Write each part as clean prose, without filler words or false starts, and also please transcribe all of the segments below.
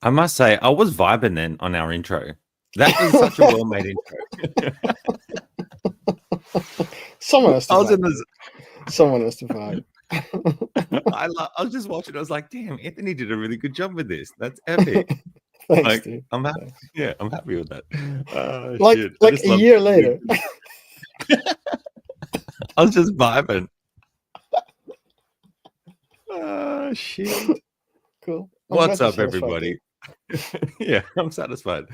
I must say, I was vibing then on our intro. That was such a well-made intro. Someone has to I was vibe. in this. Someone has to vibe. I was just watching. I was like, "Damn, Anthony did a really good job with this. That's epic." Thanks, Like, dude. I'm happy. Thanks. Yeah, I'm happy with that. Oh shit! I Like just a love. year later. I was just vibing. Oh shit! Cool. What's up, everybody? Yeah, I'm satisfied.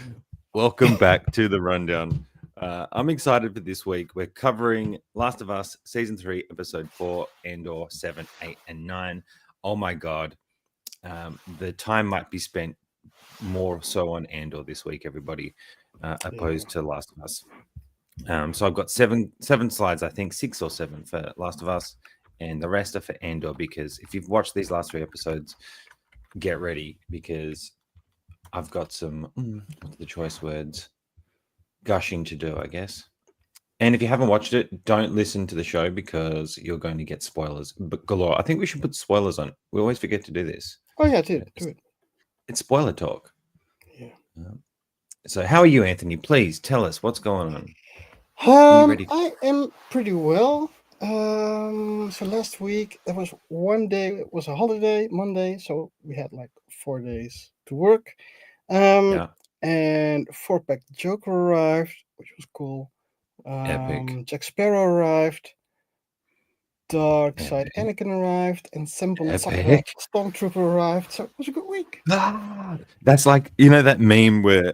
Welcome back to the rundown. I'm excited for this week. We're covering Last of Us Season 3, Episode 4, Andor 7, 8, and 9. Oh my god. The time might be spent more so on Andor this week, everybody, opposed to Last of Us. So I've got seven slides, I think 6 or 7 for Last of Us, and the rest are for Andor, because if you've watched these last 3 episodes, get ready, because I've got some, what's the choice words, gushing to do, I guess. And if you haven't watched it, don't listen to the show, because you're going to get spoilers galore. I think we should put spoilers on. We always forget to do this. Oh yeah, dude, do it. It's spoiler talk. Yeah. So how are you, Anthony? Please tell us what's going on. Are you ready? I am pretty well. So last week there was one day, it was a holiday, Monday, so we had like 4 days to work. Yeah. And 4-pack Joker arrived, which was cool. Epic. Jack Sparrow arrived. Dark Side Anakin arrived, and Senbon Sakura Stormtrooper arrived. So it was a good week. That's like, you know, that meme where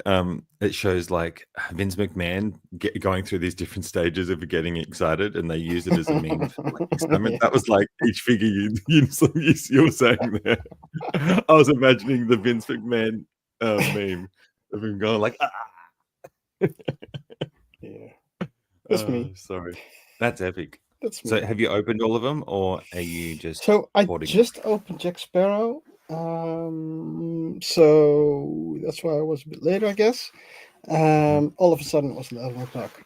it shows like Vince McMahon going through these different stages of getting excited, and they use it as a meme for like excitement. That was like each figure you were saying there. I was imagining the Vince McMahon meme of him going like, Yeah, that's me. Sorry, that's epic. That's me. So have you opened all of them, or are you just... So I just opened Jack Sparrow. So that's why I was a bit later, I guess. All of a sudden it was 11 o'clock.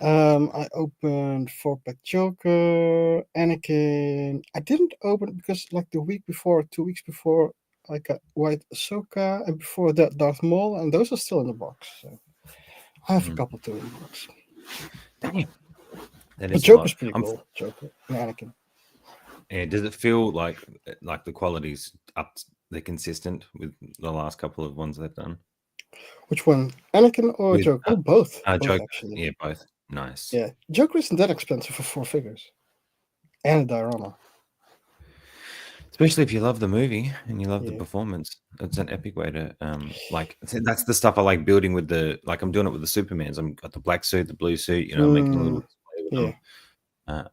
I opened 4-pack Joker, Anakin. I didn't open it because like the week before, 2 weeks before, I got White Ahsoka, and before that Darth Maul, and those are still in the box. So I have a couple too in the box. Damn. But Joker's pretty cool. Joker and Anakin. Yeah, does it feel like the quality's up? They're consistent with the last couple of ones they've done. Which one, Anakin or Joker? Oh, both. Both, Joker. Actually. Yeah, both. Nice. Yeah, Joker isn't that expensive for 4 figures, and a diorama. Especially if you love the movie and you love the performance, it's an epic way to like. That's the stuff I like building with the, like, I'm doing it with the Supermans. I've got the black suit, the blue suit. You know, I'm making a little display with them.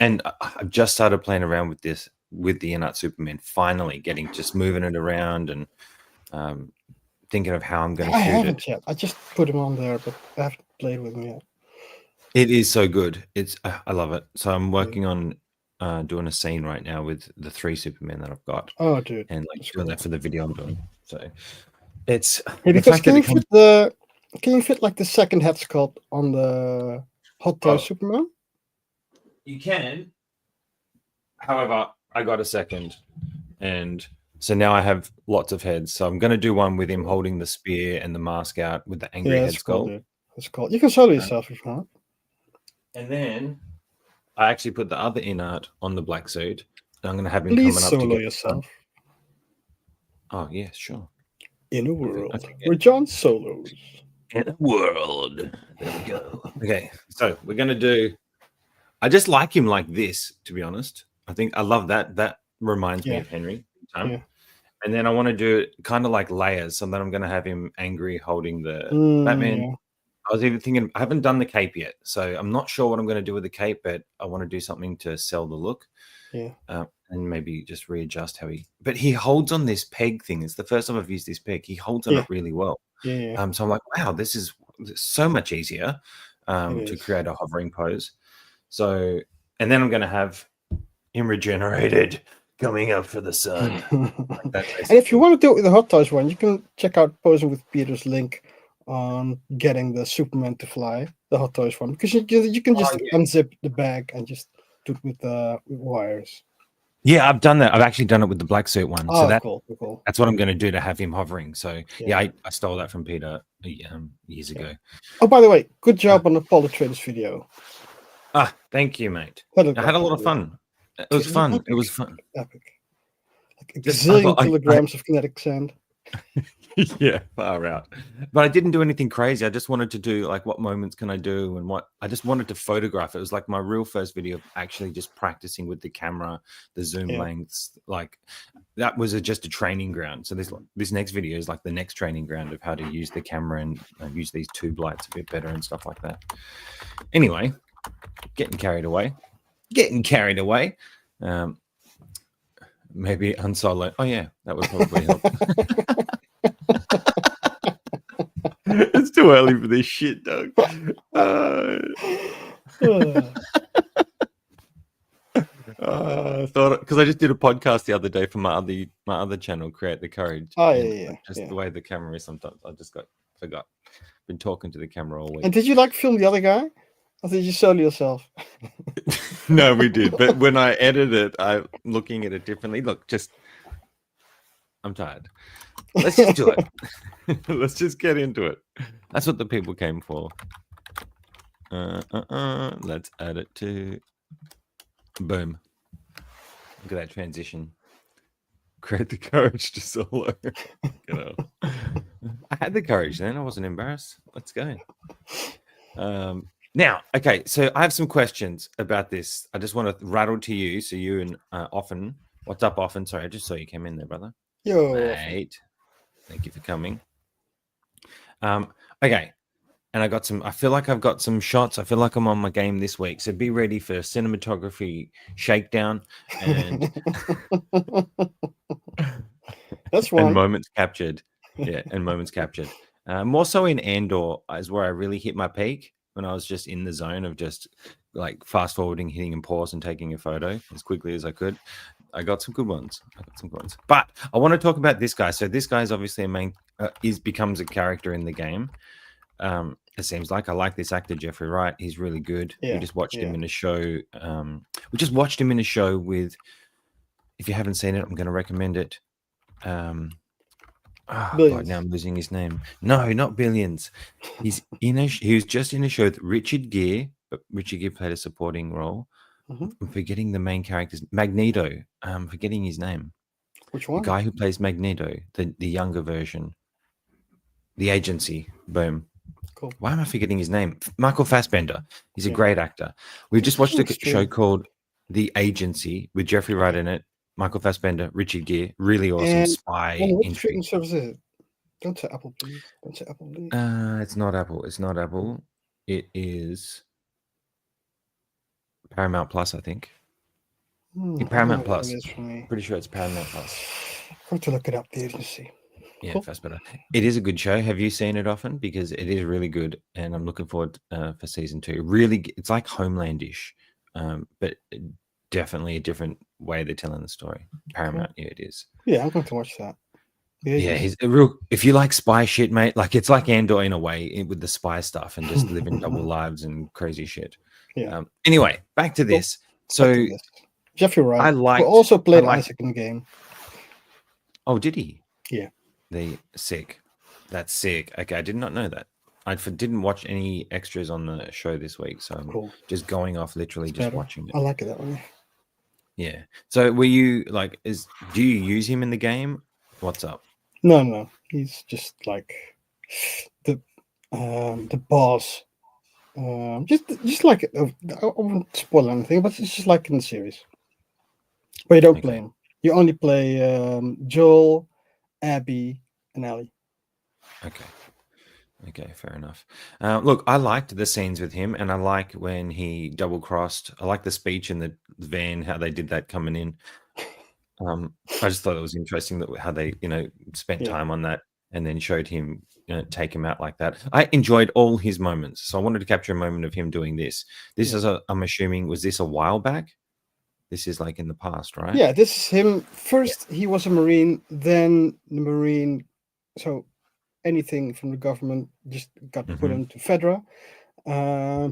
And I've just started playing around with this, with the in-art Superman, finally just moving it around and thinking of how I'm going to shoot it. I haven't yet. I just put him on there, but I haven't played with him yet. It is so good. I love it. So I'm working on doing a scene right now with the 3 Supermen that I've got. Oh, dude. And like doing that for the video I'm doing. So it's... Hey, because can you fit like the second head sculpt on the Hot Toy Superman? You can. However, I got a second, and so now I have lots of heads. So I'm going to do one with him holding the spear and the mask out with the angry head skull. Cool, that's cool. You can solo yourself if you want. And then I actually put the other in-art on the black suit. I'm going to have him coming up solo to get yourself. Oh, yeah, sure. In a world where John solos. In a world. There we go. Okay, so we're going to do... I just like him like this, to be honest. I think I love that. That reminds me of Henry. And then I want to do it kind of like layers. So then I'm going to have him angry holding the Batman. Yeah. I was even thinking, I haven't done the cape yet. So I'm not sure what I'm going to do with the cape, but I want to do something to sell the look. Yeah. And maybe just readjust how he... But he holds on this peg thing. It's the first time I've used this peg. He holds on it really well. Yeah. So I'm like, wow, this is so much easier to create a hovering pose. So, and then I'm going to have him regenerated coming up for the sun. And if you want to do it with the Hot Toys one, you can check out Posing with Peter's link on getting the Superman to fly, the Hot Toys one, because you can just unzip the bag and just do it with wires. Yeah, I've done that. I've actually done it with the black suit one. So Oh, cool. that's what I'm going to do to have him hovering. So Yeah. I stole that from Peter years ago. Oh, by the way, good job on the Polar Traders video. Thank you, mate. That looked I had a like lot of fun. It was Dude, fun. epic, It was fun. epic. Like a Just zillion kilograms of kinetic sand. yeah, far out. But I didn't do anything crazy. I just wanted to do like what moments can I do and what I just wanted to photograph. It was like my real first video of actually just practicing with the camera, the zoom lengths. Like that was just a training ground. So this next video is like the next training ground of how to use the camera and use these tube lights a bit better and stuff like that. Anyway, getting carried away. Maybe unsolo. Oh yeah, that would probably help. It's too early for this shit, Doug. I thought because I just did a podcast the other day for my other channel, Create the Courage. Oh yeah. The way the camera is sometimes, I just forgot. Been talking to the camera all week. And did you film the other guy? Or did you solo yourself? No, we did. But when I edit it, I'm looking at it differently. Look, I'm tired. Let's just do it. Let's just get into it. That's what the people came for. Let's add it to. Boom. Look at that transition. Create the courage to solo. I had the courage then. I wasn't embarrassed. Let's go. Now, okay, so I have some questions about this. I just want to rattle to you. So you and Often. What's up, Often? Sorry, I just saw you came in there, brother. Yo. Mate. Thank you for coming. Okay. And I feel like I've got some shots. I feel like I'm on my game this week. So be ready for cinematography shakedown and that's one. And moments captured. Yeah, and moments captured. More so in Andor is where I really hit my peak when I was just in the zone of just like fast forwarding, hitting and pause and taking a photo as quickly as I could. I got some good ones. But I want to talk about this guy. So this guy is obviously becomes a character in the game. It seems like I like this actor, Jeffrey Wright. He's really good. Yeah, we just watched him in a show. We just watched him in a show with. If you haven't seen it, I'm going to recommend it. God, now I'm losing his name. No, not Billions. He was just in a show with Richard Gere, but Richard Gere played a supporting role. I'm forgetting the main character's Magneto. I'm forgetting his name. Which one? The guy who plays Magneto, the younger version. The Agency. Boom. Cool. Why am I forgetting his name? Michael Fassbender. He's a great actor. We've just watched a show called The Agency with Jeffrey Wright in it. Michael Fassbender, Richard Gere, really awesome spy intrigue. Service is it? Don't say Apple, please. Don't say Apple, please. It's not Apple. It is Paramount Plus, I think. Paramount Plus. Pretty sure it's Paramount Plus. I have to look it up. The Agency. Yeah, cool. Fassbender. It is a good show. Have you seen it often? Because it is really good, and I'm looking forward for season 2. Really, it's like Homeland-ish, but definitely a different way they're telling the story. Paramount, yeah, it is. Yeah, I'm going to watch that. Yeah, he's a real. If you like spy shit, mate, like it's like Andor in a way with the spy stuff and just living double lives and crazy shit. Yeah. Anyway, back to this. So Jeffrey Wright, who also played Isaac in the game. Oh, did he? Yeah. That's sick. Okay, I did not know that. I didn't watch any extras on the show this week, so I'm just going off literally just watching it. I like it that way. Yeah. So were you like, do you use him in the game? What's up? No. He's just like the boss. Just like I won't spoil anything, but it's just like in the series. But you don't play him. You only play Joel, Abby, and Ellie. Okay, fair enough. Look, I liked the scenes with him, and I like when he double-crossed. I like the speech in the van, how they did that coming in. I just thought it was interesting how they, spent time on that and then showed him, take him out like that. I enjoyed all his moments, so I wanted to capture a moment of him doing this. This is I'm assuming, was this a while back? This is like in the past, right? Yeah, this is him. First, he was a Marine, then the Marine. So anything from the government just got put into Fedra.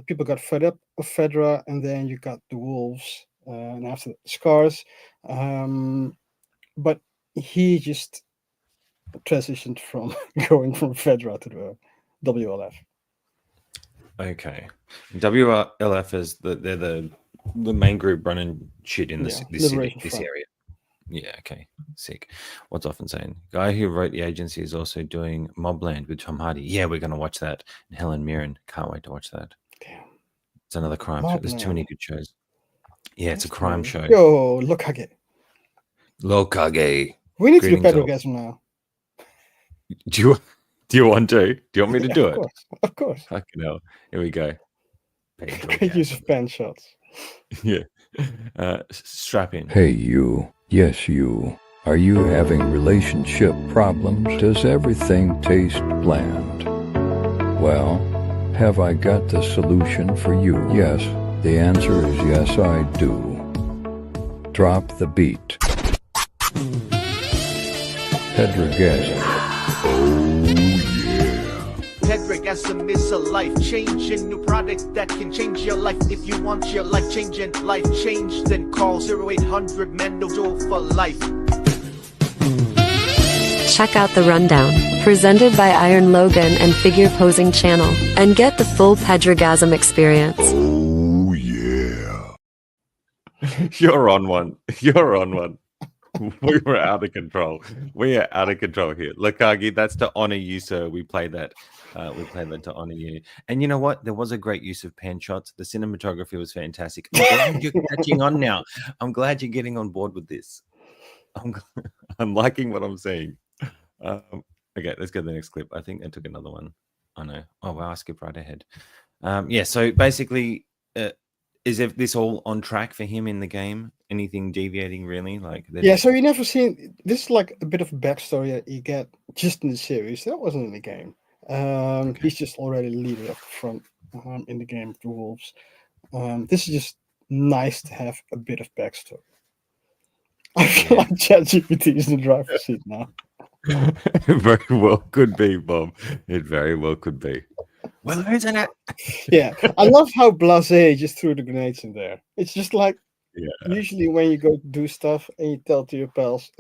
People got fed up of Fedra, and then you got the Wolves, and after the Scars. But he just transitioned from going from Fedra to the WLF. Okay. WLF is they're the main group running shit in this city, Liberation this Front. area. Yeah, okay. Sick. What's often saying? Guy who wrote The Agency is also doing Mobland with Tom Hardy. Yeah, we're gonna watch that. And Helen Mirren. Can't wait to watch that. Damn. It's another crime show. There's too many Mobland. good shows. Yeah, it's a That's crime cool. show. Yo, Lokage. Lokage. We need to do Greetings all. Pedrogasm now. Do you want to? Do you want me to do Of it? course. Of course. Fucking hell. Here we go. Good use of pen shots. Yeah. Strap in. Hey, you. Yes, you. Are you having relationship problems? Does everything taste bland? Well, have I got the solution for you? Yes, the answer is yes, I do. Drop the beat. Pedrogasm. Oh, yeah. Pedrogasm is a life-changing new product that can change your life. If you want your life-changing life change, then call 0800 Mando for life. Check out the rundown, presented by Iron Logan and Figure Posing Channel, and get the full Pedrogasm experience. Oh, yeah. You're on one. You're on one. We were out of control. We are out of control here. Lokage, that's to honor you, sir. We played that. We played that to honor you. And you know what? There was a great use of pan shots. The cinematography was fantastic. I'm glad you're catching on now. I'm glad you're getting on board with this. I'm liking what I'm seeing. Okay, let's go to the next clip. I think I took another one. Oh no. Oh wow, I skipped right ahead. Yeah, so basically, is this all on track for him in the game? Anything deviating really? Like Yeah, so you never seen this is like a bit of a backstory that you get just in the series. That wasn't in the game. He's just already leader up front in the game of the Wolves. This is just nice to have a bit of backstory. I feel like ChatGPT is in the driver's seat now. Very well could be, Bob. It very well could be. Well, isn't it? Yeah, I love how blasé just threw the grenades in there. It's just like usually when you go do stuff and you tell to your pals,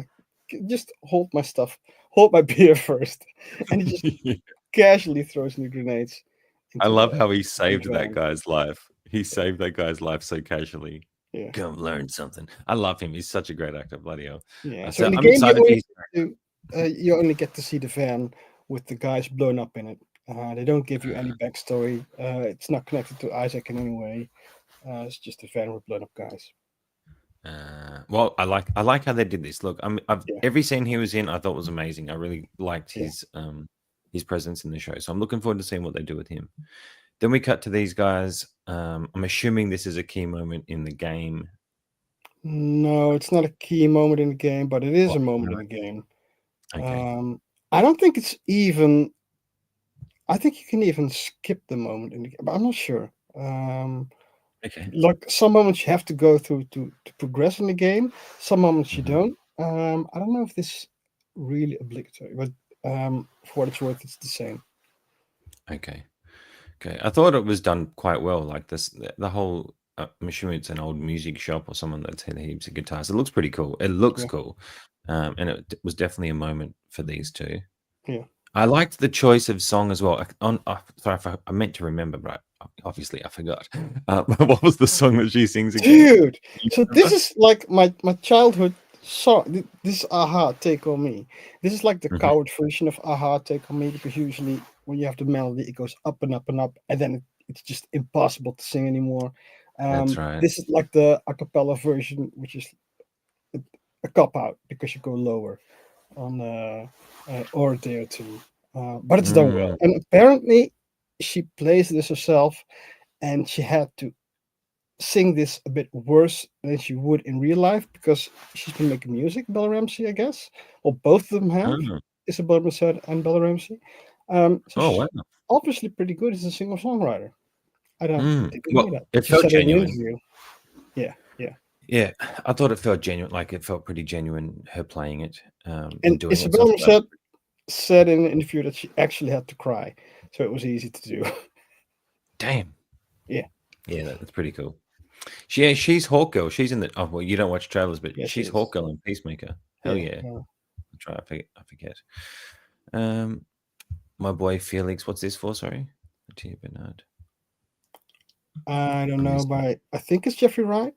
just hold my stuff, hold my beer first, and he just casually throws the grenades. I love how he saved that guy's life. He saved that guy's life so casually. Yeah. Come learn something. I love him. He's such a great actor, bloody hell. Yeah. So in the I'm game, excited you only get to see the van with the guys blown up in it. They don't give you any backstory. It's not connected to Isaac in any way. It's just a van with blown up guys. Well, I like how they did this. Look, every scene he was in, I thought was amazing. I really liked his presence in the show. So I'm looking forward to seeing what they do with him. Then we cut to these guys. I'm assuming this is a key moment in the game. No, it's not a key moment in the game, but it is a moment in the game. Okay. I don't think it's even. I think you can even skip the moment in the game, but I'm not sure. Okay. Like some moments you have to go through to progress in the game. Some moments you don't. I don't know if this is really obligatory, but for what it's worth, it's the same. Okay. I thought it was done quite well. Like this, the whole. I'm assuming it's an old music shop or someone that's had heaps of guitars. It looks pretty cool. It looks cool, and it was definitely a moment for these two. Yeah. I liked the choice of song as well. Sorry, I meant to remember, but obviously I forgot. What was the song that she sings again? Dude, so this is like my childhood song. This is Aha, Take On Me. This is like the coward version of Aha, Take On Me, because usually when you have the melody, it goes up and up and up, and then it's just impossible to sing anymore. That's right. This is like the a cappella version, which is a cop out because you go lower on or a day or two. But it's done well. And apparently she plays this herself, and she had to sing this a bit worse than she would in real life because she's been making music, Bella Ramsey, I guess. Or both of them have. Isabel Merced and Bella Ramsey. So wow. Obviously pretty good as a singer-songwriter. I don't think you know that. It felt genuine. Yeah. I thought it felt genuine. Like it felt pretty genuine. Her playing it and doing Isabel it. said in an interview that she actually had to cry, so it was easy to do. Damn. Yeah. Yeah, that's pretty cool. She's Hawk Girl. She's in the. Oh well, you don't watch trailers, but Yeah, she she's is. Hawk Girl in Peacemaker. Hell yeah! Yeah. I forget. My boy Felix. What's this for? Sorry, T. Bernard. I don't I know, missed but I think it's Jeffrey Wright.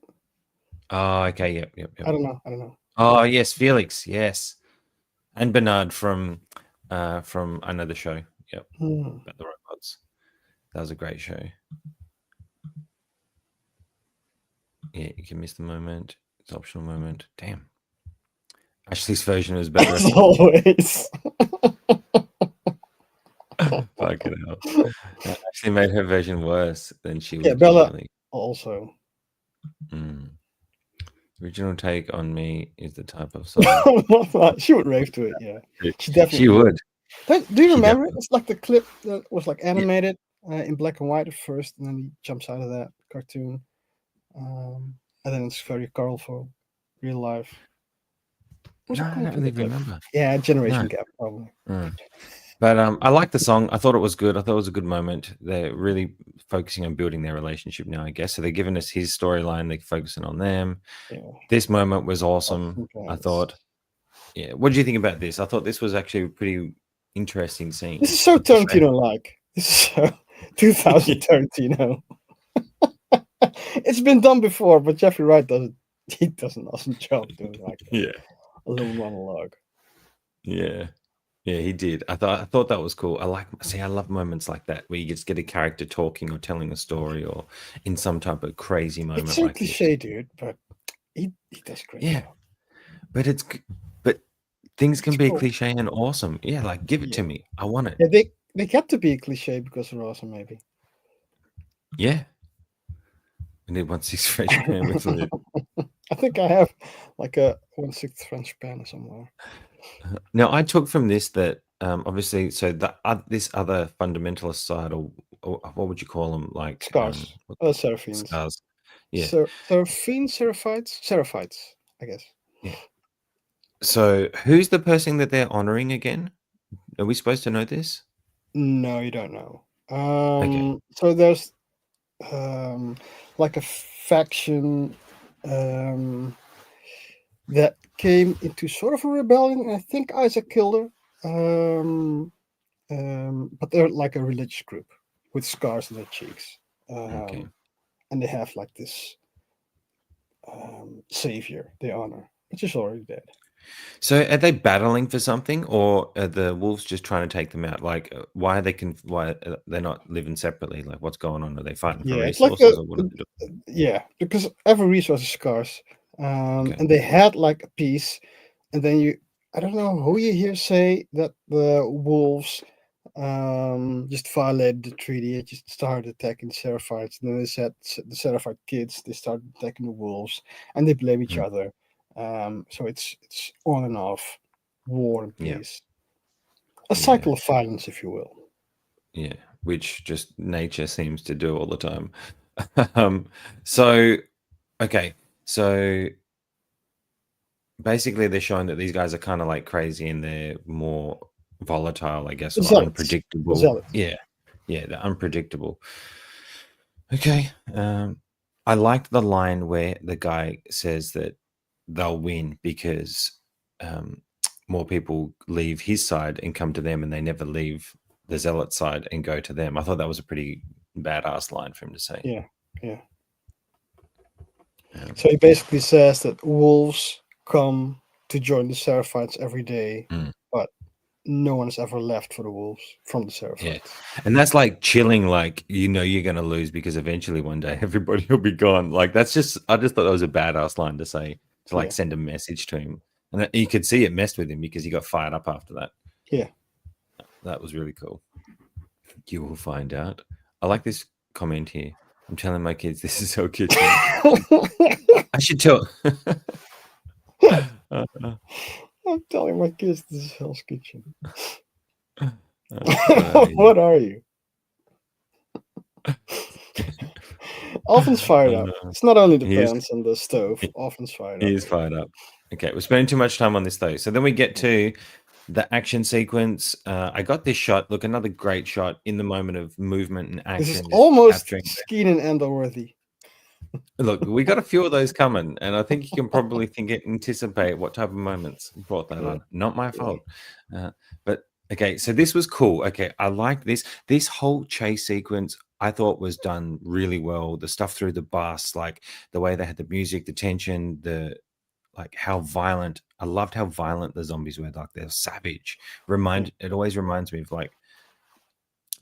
Oh, okay. Yep. I don't know. Oh, yes, Felix. Yes, and Bernard from another show. Yep, about the robots. That was a great show. Yeah, you can miss the moment. It's optional moment. Damn. Ashley's version was better. As always. Fucking hell. That actually made her version worse than she would Yeah, Bella usually. also. Original take on me is the type of song. She would rave to it, yeah. She definitely She would. Do you remember? It's like the clip that was like animated in black and white at first, and then he jumps out of that cartoon. And then it's very colorful, real life. No, I don't really remember. Yeah, generation gap, probably. But I like the song. I thought it was good. I thought it was a good moment. They're really focusing on building their relationship now, I guess. So they're giving us his storyline. They're focusing on them. Yeah. This moment was awesome. I thought. Yeah. What did you think about this? I thought this was actually a pretty interesting scene. This is so Tarantino-like. This is so 2000 Tarantino. It's been done before, but Jeffrey Wright does an awesome job doing like a little monologue. Yeah. Yeah, he did. I thought that was cool. I love moments like that where you just get a character talking or telling a story or in some type of crazy moment. It's so like cliche, dude, but he does great. Yeah, but things can be cliche and awesome. Yeah, like give it to me. I want it. Yeah, they get to be a cliche because they're awesome, maybe. Yeah. We need 1/6 French pan with it. I think I have like a 1/6 French pan somewhere. Now, I took from this that obviously, so this other fundamentalist side, or what would you call them? Like scars, Seraphines. Scars. Yeah. Seraphites, I guess. Yeah. So, who's the person that they're honoring again? Are we supposed to know this? No, you don't know. Okay. So there's like a faction that came into sort of a rebellion. I think Isaac killed her. But they're like a religious group with scars on their cheeks. Okay. And they have like this savior they honor, which is already dead. So are they battling for something, or are the wolves just trying to take them out? Like, why are they're not living separately? Like, what's going on? Are they fighting for resources? Because every resource is scarce. And they had like a peace, and then I don't know who you hear say that the wolves just violated the treaty. It just started attacking the Seraphites, and then they said the Seraphite kids, they started attacking the wolves, and they blame each other. So it's on and off, war and peace, a cycle of violence, if you will. Yeah, which just nature seems to do all the time. So basically they're showing that these guys are kind of like crazy and they're more volatile, I guess, or unpredictable. Yeah, they're unpredictable. Okay. I liked the line where the guy says that they'll win because more people leave his side and come to them, and they never leave the zealot side and go to them. I thought that was a pretty badass line for him to say. Yeah. So he basically says that wolves come to join the Seraphites every day, but no one's ever left for the wolves from the Seraphites. Yeah, and that's like chilling. Like, you're going to lose because eventually one day everybody will be gone. Like, I just thought that was a badass line to say, to like send a message to him, and you could see it messed with him because he got fired up after that. Yeah, that was really cool. You will find out. I like this comment here. I'm telling my kids this is Hell Kitchen. I should tell. I'm telling my kids this is Hell's Kitchen. What are you? Alvin's fired up. It's not only the pans and the stove. Alvin's fired up. He is fired up. Okay, we're spending too much time on this though. So then we get to the action sequence. I got this shot. Look, another great shot in the moment of movement and action. This is almost Skeen and Andor worthy. Look, we got a few of those coming, and I think you can probably anticipate what type of moments brought that Yeah. on. Not my fault. But okay, so this was cool. Okay, I like this. This whole chase sequence I thought was done really well. The stuff through the bus, like the way they had the music, the tension, the like how violent. I loved how violent the zombies were. Like they're savage. It always reminds me of like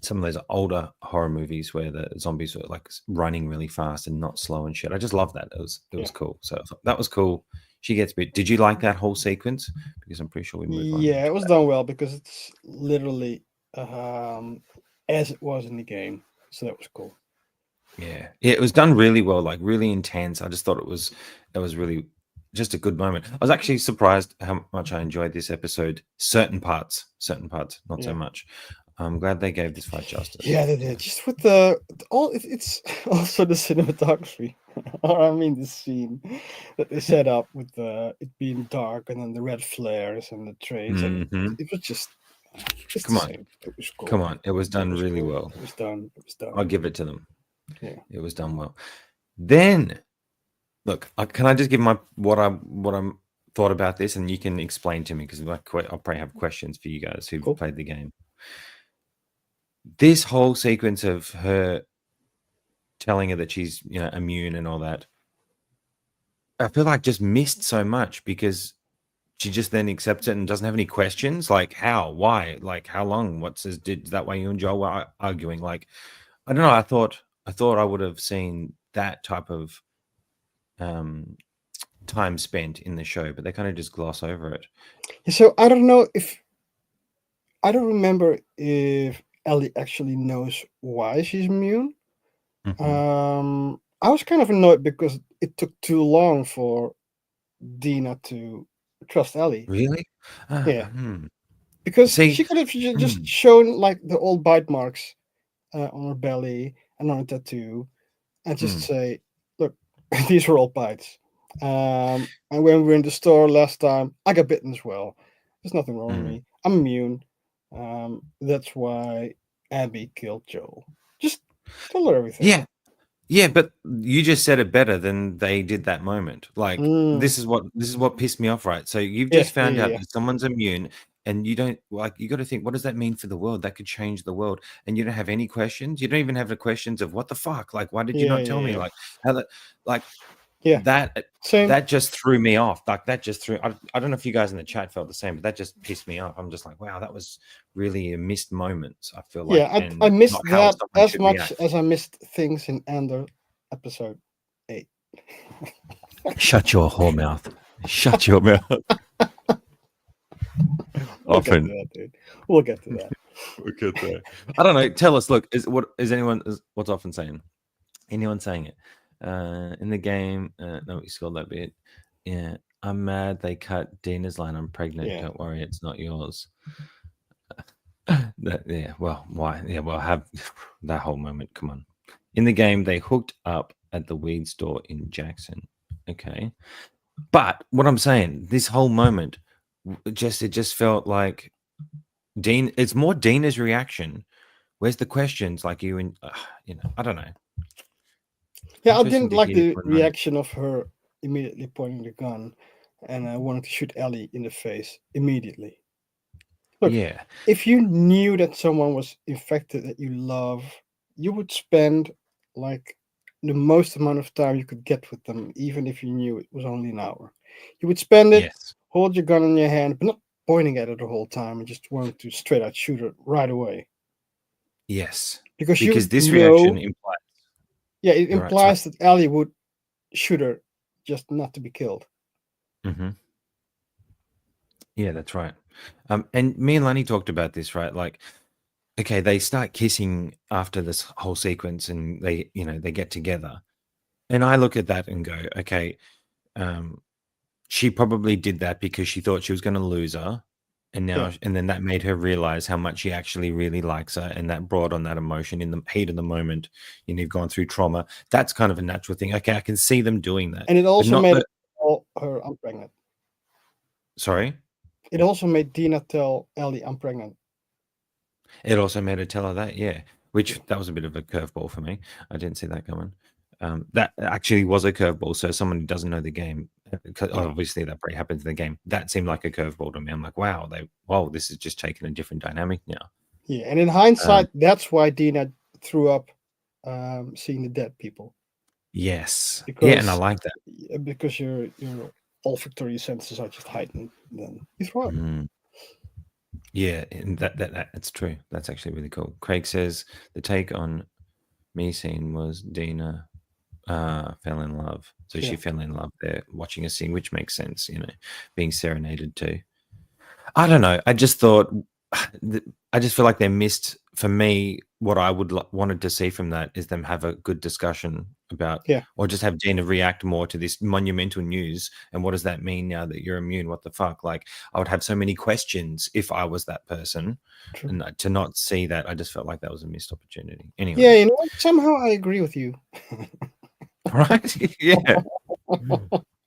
some of those older horror movies where the zombies were like running really fast and not slow and shit. I just love that. It was Yeah. cool. So I thought that was cool. She gets bit. Did you like that whole sequence? Because I'm pretty sure we move on. Yeah, it was done well because it's literally as it was in the game. So that was cool. Yeah, it was done really well, like really intense. I just thought it was really just a good moment. I was actually surprised how much I enjoyed this episode. Certain parts, not so Yeah. much. I'm glad they gave this fight justice. Yeah, they did. Just with it's also the cinematography. Or I mean, the scene that they set up with it being dark and then the red flares and the trains. Mhm. It was just Come the on. same. It was cool. Come on, it was done was really cool. well. It was done. It was done. I'll give it to them. Yeah. It was done well. Then, look, can I just give what I'm thought about this, and you can explain to me because I'll probably have questions for you guys who've Cool. played the game. This whole sequence of her telling her that she's immune and all that, I feel like just missed so much because she just then accepts it and doesn't have any questions. Like how, why, like how long, did that way you and Joel were arguing? Like, I don't know. I thought I would have seen that type of time spent in the show, but they kind of just gloss over it. So I don't know I don't remember if Ellie actually knows why she's immune. Mhm. I was kind of annoyed because it took too long for Dina to trust Ellie. Really? Yeah. Hmm. Because See, she could have just shown like the old bite marks on her belly and on her tattoo, and just say, "Look, these are all bites." And when we were in the store last time, I got bitten as well. There's nothing wrong with me. I'm immune. That's why Abby killed Joel. Just tell her everything. Yeah, but you just said it better than they did that moment. Like this is what pissed me off, right? So you've just found out that someone's immune, and you don't like. You got to think, what does that mean for the world? That could change the world, and you don't have any questions. You don't even have the questions of what the fuck. Like, why did you not tell me? Like how that, like that. Same. That just threw me off. Like that just threw. I don't know if you guys in the chat felt the same, but that just pissed me off. I'm just like, wow, that was really a missed moment. I feel like, I missed not how that someone as should much react. as I missed things in Andor episode 8. Shut your whore mouth. Shut your mouth. We'll get to that, dude. We'll get to that. We'll get there. I don't know. Tell us. Look, what's often saying? Anyone saying it? In the game, no, we scored that bit. Yeah, I'm mad they cut Dina's line. I'm pregnant. Yeah. Don't worry, it's not yours. Well, why? Yeah, well, have that whole moment. Come on. In the game, they hooked up at the weed store in Jackson. Okay, but what I'm saying, this whole moment, it just felt like Dean. It's more Dina's reaction. Where's the questions? Like you and I don't know. Yeah, I didn't like the reaction of her immediately pointing the gun, and I wanted to shoot Ellie in the face immediately. Look, yeah. If you knew that someone was infected that you love, you would spend like the most amount of time you could get with them, even if you knew it was only an hour. You would spend it, hold your gun in your hand, but not pointing at it the whole time and just wanting to straight out shoot it right away. Yes. Because this reaction implies. Yeah, it implies that Ellie would shoot her just not to be killed. Mm-hmm. Yeah, that's right. And me and Lani talked about this, right? Like, okay, they start kissing after this whole sequence, and they get together, and I look at that and go, okay, she probably did that because she thought she was going to lose her, and then that made her realize how much she actually really likes her, and that brought on that emotion in the heat of the moment. You've gone through trauma. That's kind of a natural thing. Okay, I can see them doing that, and it also made her I'm pregnant. Sorry. It also made Dina tell Ellie, I'm pregnant. It also made her tell her that, yeah. Which that was a bit of a curveball for me. I didn't see that coming. that actually was a curveball. So someone who doesn't know the game, Yeah. obviously that probably happens in the game. That seemed like a curveball to me. I'm like, wow, this is just taking a different dynamic now. Yeah, and in hindsight, that's why Dina threw up seeing the dead people. Yes. Because, yeah, and I like that. Because your olfactory senses are just heightened. Then you throw up. Yeah, and that's true. That's actually really cool. Craig says the take on me scene was Dina fell in love. So she fell in love there watching us sing, which makes sense, being serenaded too. I don't know. I just thought, I just feel like they missed, for me, what I would wanted to see from that is them have a good discussion about, or just have Dina react more to this monumental news. And what does that mean now that you're immune? What the fuck? Like, I would have so many questions if I was that person. True. And to not see that, I just felt like that was a missed opportunity. Anyway. Yeah, somehow I agree with you. Right? Yeah.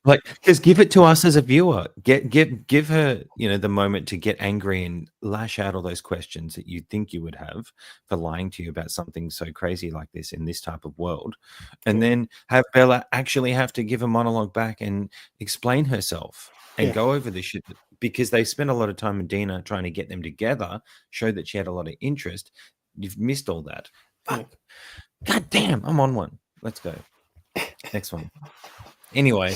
Like, just give it to us as a viewer. Give her, the moment to get angry and lash out all those questions that you think you would have for lying to you about something so crazy like this in this type of world, and then have Bella actually have to give a monologue back and explain herself and go over this shit, because they spent a lot of time with Dina trying to get them together, show that she had a lot of interest. You've missed all that. God damn, I'm on one. Let's go. Next one. Anyway.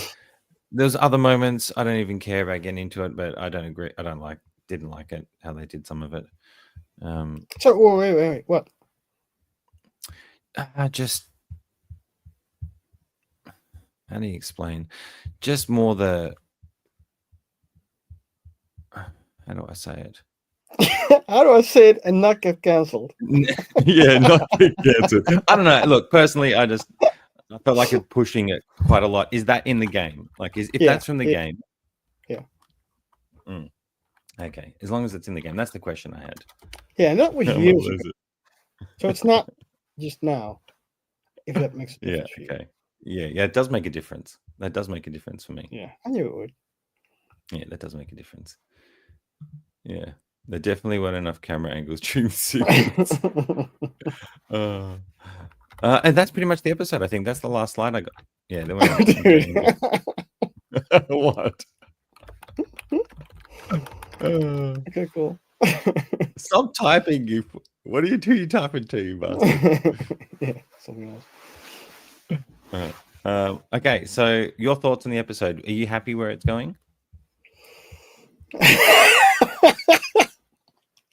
There's other moments. I don't even care about getting into it, but I don't agree. Didn't like it, how they did some of it. So wait, what? Just, how do you explain? Just more the, how do I say it? How do I say it and not get cancelled? Yeah, not get cancelled. I don't know. Look, personally, I felt like it's pushing it quite a lot. Is that in the game? Like, if that's from the game? Yeah. Okay. As long as it's in the game. That's the question I had. Yeah, and that was years ago. So it's not just now, if that makes a difference for you. Okay. Yeah, it does make a difference. That does make a difference for me. Yeah, I knew it would. Yeah, that does make a difference. Yeah. There definitely weren't enough camera angles during the sequence. And that's pretty much the episode. I think that's the last slide I got. Yeah, there weren't. What? Okay, cool. Stop typing, you. What are you typing to, you bastard? Yeah, something else. Okay, so your thoughts on the episode. Are you happy where it's going?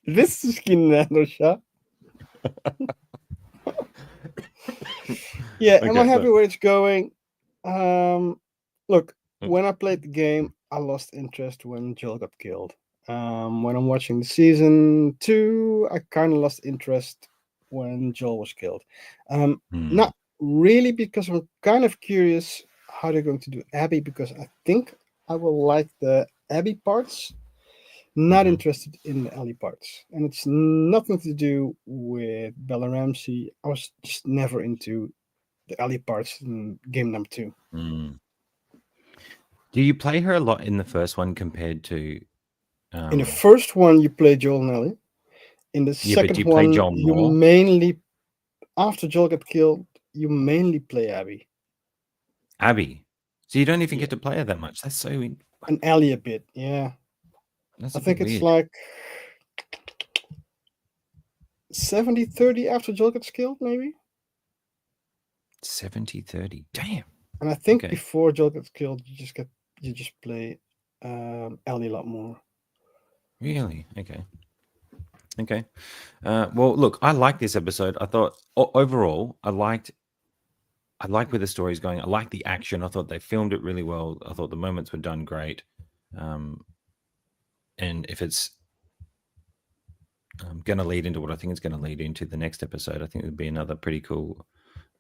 This is Andor shot. Yeah, am I happy where it's going? Look, when I played the game, I lost interest when Joel got killed. When I'm watching the season 2, I kind of lost interest when Joel was killed. Not really, because I'm kind of curious how they're going to do Abby, because I think I will like the Abby parts. Not interested in the Ellie parts, and it's nothing to do with Bella Ramsey. I was just never into the Ellie parts in game number 2. Do you play her a lot in the first one compared to? In the first one, you play Joel and Ellie. In the second one, you mainly, after Joel got killed, you mainly play Abby. Abby, so you don't even get to play her that much. That's so. And Ellie a bit, yeah. That's I think it's like 70-30 after Joel gets killed, maybe. 70-30. Damn. And I think before Joel gets killed, you just play Ellie a lot more. Really? Okay. Well, look, I like this episode. I thought overall, I liked where the story's going. I liked the action. I thought they filmed it really well. I thought the moments were done great. And if it's going to lead into what I think it's going to lead into the next episode, I think it would be another pretty cool.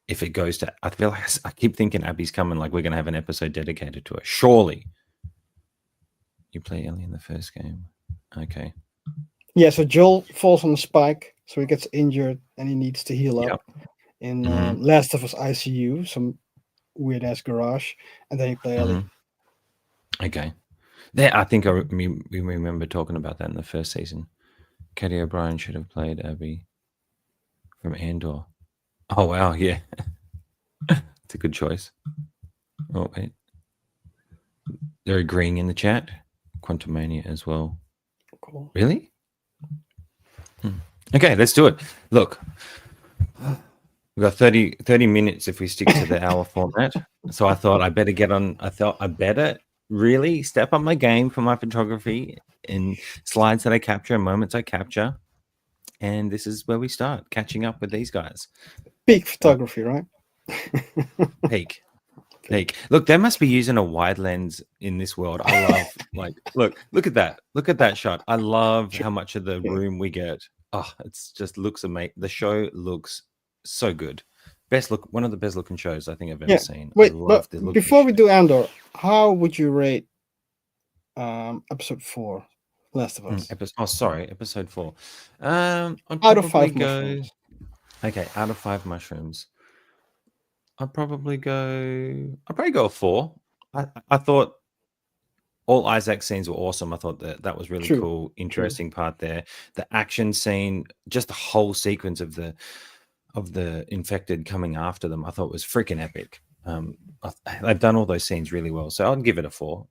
If it goes to, I feel like I keep thinking Abby's coming. Like, we're going to have an episode dedicated to her. Surely. You play Ellie in the first game. Okay. Yeah, so Joel falls on the spike, so he gets injured and he needs to heal up in Last of Us ICU, some weird ass garage, and then you play Ellie. Okay. There, I think we remember talking about that in the first season. Katie O'Brien should have played Abby from Andor. Oh wow, yeah. It's a good choice. Oh, wait. They're agreeing in the chat. Quantumania as well. Cool. Really? Okay, let's do it. Look, we've got 30 minutes if we stick to the hour format. So I thought I better really step up my game for my photography and slides that I capture and moments I capture. And this is where we start catching up with these guys. Peak photography, right? Peak. Look, they must be using a wide lens in this world. I love look at that. Look at that shot. I love how much of the room we get. Oh, it's just looks amazing. The show looks so good. One of the best looking shows I think I've ever seen. Wait, I love but the look before of we the do Andor, how would you rate episode 4, Last of Us? episode 4. I'd Out of 5 probably go. mushrooms. Okay, out of 5 mushrooms. I'd probably go a 4. I thought all Isaac's scenes were awesome. I thought that was really cool, interesting part there. The action scene, just the whole sequence of the infected coming after them, I thought was freaking epic. They've done all those scenes really well, so I'd give it a 4.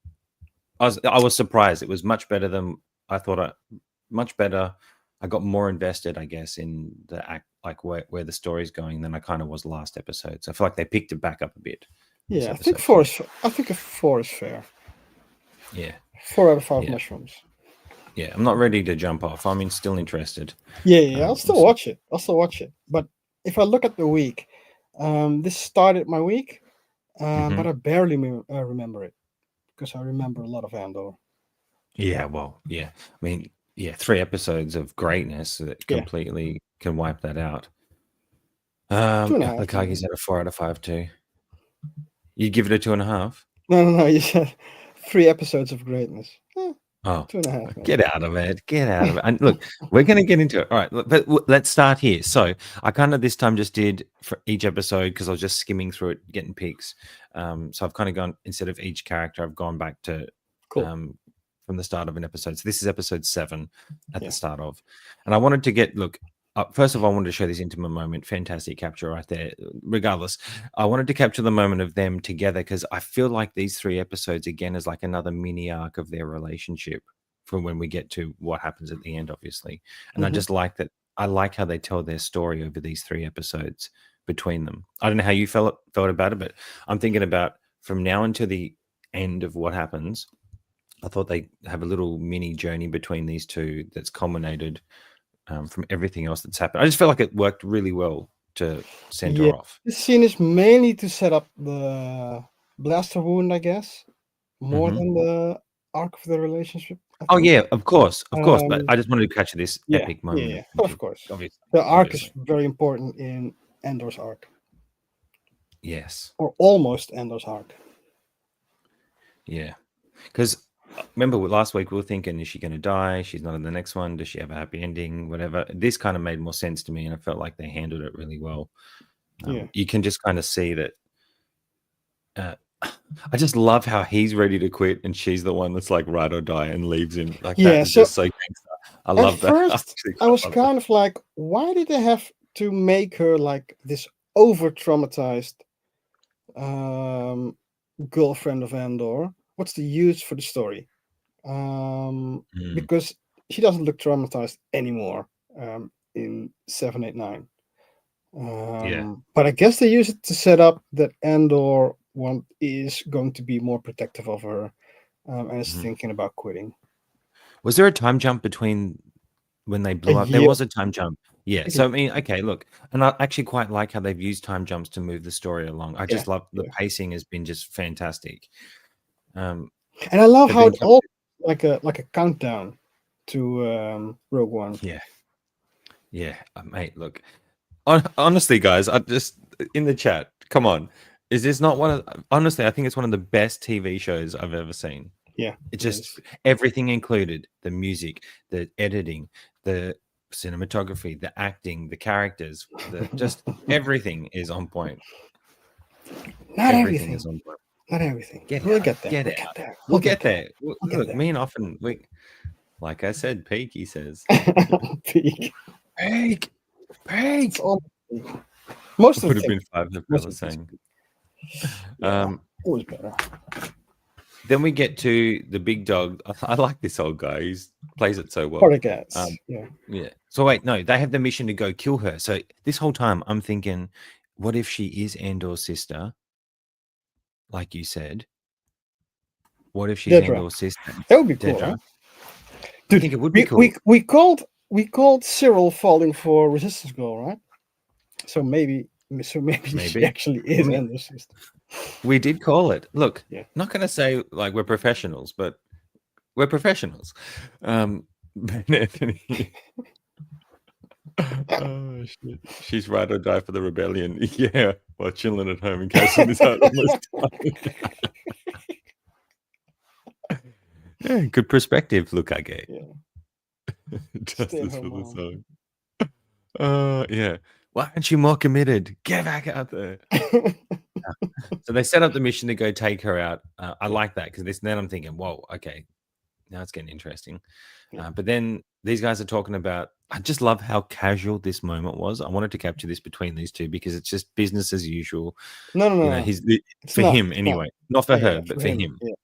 I was surprised. It was much better than I thought. Much better. I got more invested, I guess, in the act, like where the story's going, than I kind of was last episode. So I feel like they picked it back up a bit. Yeah, I think 4 is. I think a 4 is fair. Yeah, 4 out of 5 mushrooms. Yeah, I'm not ready to jump off. I'm still interested. Yeah, I'll still watch it. But if I look at the week, this started my week, but I barely remember it because I remember a lot of Andor. Yeah, well, yeah. I mean, 3 episodes of greatness that completely can wipe that out. Lukagi's at a 4 out of 5 too. You give it a 2.5? No. You said 3 episodes of greatness. Oh, 2.5. Get out of it. And look, we're going to get into it. All right, but let's start here. So I kind of this time just did for each episode because I was just skimming through it, getting peaks. So I've kind of gone, instead of each character, I've gone back to from the start of an episode. So this is episode 7 at the start of. And I wanted to first of all, I wanted to show this intimate moment. Fantastic capture right there. Regardless, I wanted to capture the moment of them together because I feel like these 3 episodes, again, is like another mini arc of their relationship from when we get to what happens at the end, obviously. And I just like that. I like how they tell their story over these 3 episodes between them. I don't know how you felt about it, but I'm thinking about from now until the end of what happens. I thought they have a little mini journey between these 2 that's culminated from everything else that's happened. I just felt like it worked really well to send her off. This scene is mainly to set up the blaster wound, I guess, more than the arc of the relationship. Oh yeah, of course. But I just wanted to catch this epic moment. Yeah, of course. Obviously. The arc is very important in Andor's arc. Yes. Or almost Andor's arc. Yeah, because remember last week we were thinking, is she going to die? She's not in the next one. Does she have a happy ending? Whatever. This kind of made more sense to me, and I felt like they handled it really well. You can just kind of see that. I just love how he's ready to quit, and she's the one that's like ride or die and leaves him. Like that is just so gangster. I love that. First, I was kind of like, why did they have to make her like this over traumatized girlfriend of Andor? What's the use for the story? Because she doesn't look traumatized anymore in 7, 8, 9. But I guess they use it to set up that Andor is going to be more protective of her and is thinking about quitting. Was there a time jump between when they blew up? There was a time jump. Yeah. So I mean, okay, look, and I actually quite like how they've used time jumps to move the story along. I just love the pacing has been just fantastic. And I love how it's all like a countdown to Rogue One. Yeah, mate. Look, honestly, guys, I just in the chat. Come on, is this not one of? Honestly, I think it's one of the best TV shows I've ever seen. Yeah, it just everything included: the music, the editing, the cinematography, the acting, the characters, just everything is on point. Not everything is on point. Not everything. We'll get there. We'll get there. Look, me and often like I said, peak. He says, peak. Peak. Most of would have been 5. The brother saying, Um, Always better. then we get to the big dog. I like this old guy. He plays it so well. Partagas. Yeah. Yeah. So wait, no, they have the mission to go kill her. So this whole time I'm thinking, what if she is Andor's sister? Like you said. What if she's Dedra. Andor's sister? That would be cool. Dedra. Huh? I Dude, think it would be cool. we called Cyril falling for Resistance Girl, right? So maybe she actually is Andor's sister. We did call it. Look, Yeah. not going to say like we're professionals, but we're professionals. Ben Anthony. Oh shit! She's ride or die for the rebellion. Yeah, while chilling at home in case of this out almost yeah, good perspective. Look, I get. Yeah. Justice for the song. Yeah. Why aren't you more committed? Get back out there. So they set up the mission to go take her out. I like that because then I'm thinking, whoa, okay, now it's getting interesting. But then these guys are talking about. I just love how casual this moment was. I wanted to capture this between these two because it's just business as usual. No. For him anyway, not for her, but for him. Yeah.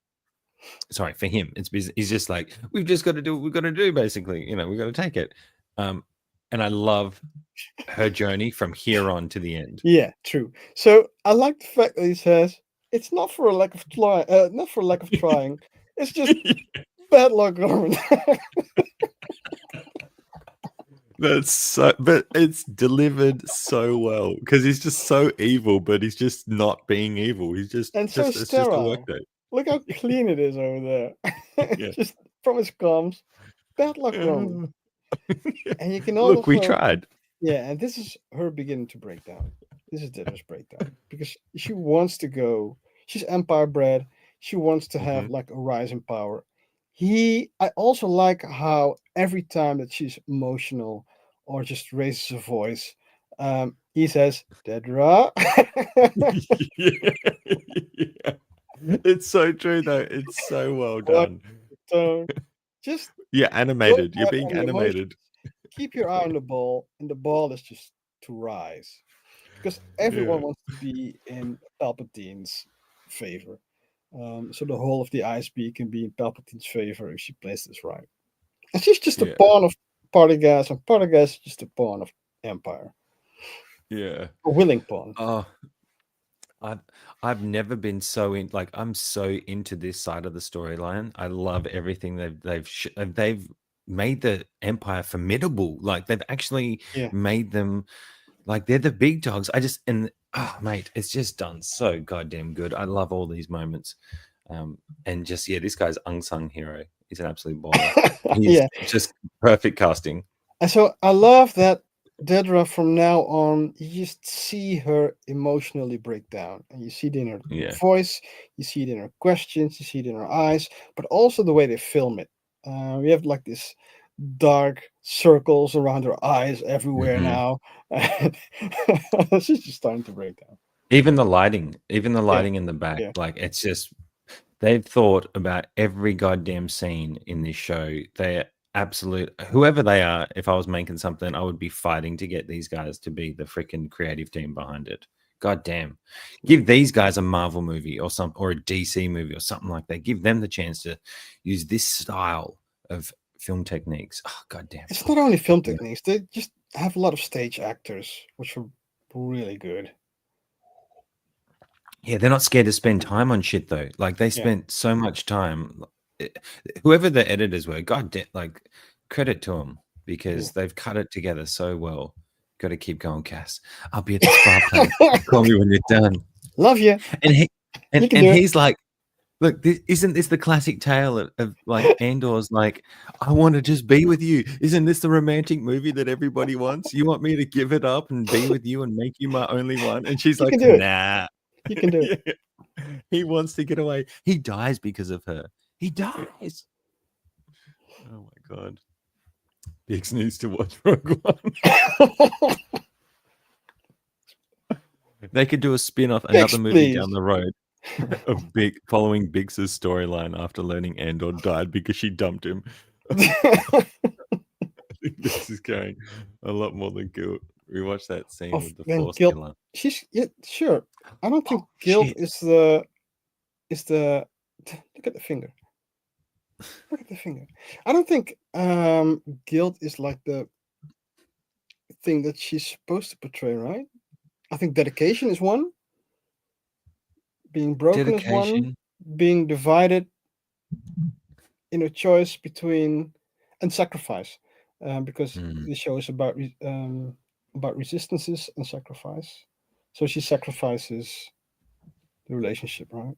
Sorry, for him, it's business. He's just like, we've just got to do what we've got to do. Basically, we've got to take it. And I love her journey from here on to the end. Yeah, true. So I like the fact that he says it's not for a lack of trying. It's just bad luck, Norman. That's so, but it's delivered so well because he's just so evil, but he's just not being evil. He's just and so it's just a sterile. workday. Look how clean it is over there. Just from his comms. Bad luck, Norman. And you can also look. We tried. Yeah, and this is her beginning to break down. This is Dedra's breakdown because she wants to go. She's Empire bred. She wants to have like a rise in power. I also like how every time that she's emotional or just raises her voice, he says, Dedra. Yeah. It's so true though. It's so well done. So just animated. You're being animated. Keep your eye on the ball, and the ball is just to rise. Because everyone wants to be in Palpatine's favor. So the whole of the ISB can be in Palpatine's favor if she plays this right. And she's just a pawn of Partagas, and Partagas is just a pawn of Empire. Yeah. A willing pawn. Oh, I've never been so I'm so into this side of the storyline. I love everything they've made the Empire formidable. Like they've actually made them like they're the big dogs. Mate, it's just done so goddamn good. I love all these moments. And just this guy's unsung hero. He's an absolute baller. He's just perfect casting. And so I love that Dedra from now on, you just see her emotionally break down. And you see it in her voice, you see it in her questions, you see it in her eyes, but also the way they film it. We have like this dark circles around her eyes everywhere now. She's just starting to break down. Even the lighting in the back, like it's just they've thought about every goddamn scene in this show. They're absolute whoever they are. If I was making something, I would be fighting to get these guys to be the freaking creative team behind it. God damn. Give these guys a Marvel movie or a DC movie or something like that. Give them the chance to use this style of film techniques. Oh, god damn. It's not only film techniques. They just have a lot of stage actors, which are really good. Yeah, they're not scared to spend time on shit though. Like they spent so much time. Whoever the editors were, god damn, like credit to them because they've cut it together so well. Got to keep going, Cass. I'll be at the spa plant. Call me when you're done. Love you. And he's like, look, isn't this the classic tale of like Andor's like, I want to just be with you. Isn't this the romantic movie that everybody wants? You want me to give it up and be with you and make you my only one? And she's like, nah. You can do it. He wants to get away. He dies because of her. He dies. Oh my god. Biggs needs to watch Rogue One. They could do a spin-off, another movie down the road of following Biggs's storyline after learning Andor died because she dumped him. I think this is going a lot more than good. We watched that scene with the Force killer. Sure. I don't think Oh, guilt shit. is the look at the finger. Look at the finger. I don't think guilt is like the thing that she's supposed to portray, right? I think dedication is one, being broken is one, Dedication. being divided in a choice between and sacrifice, because Mm. the show is about resistances and sacrifice. So she sacrifices the relationship, right?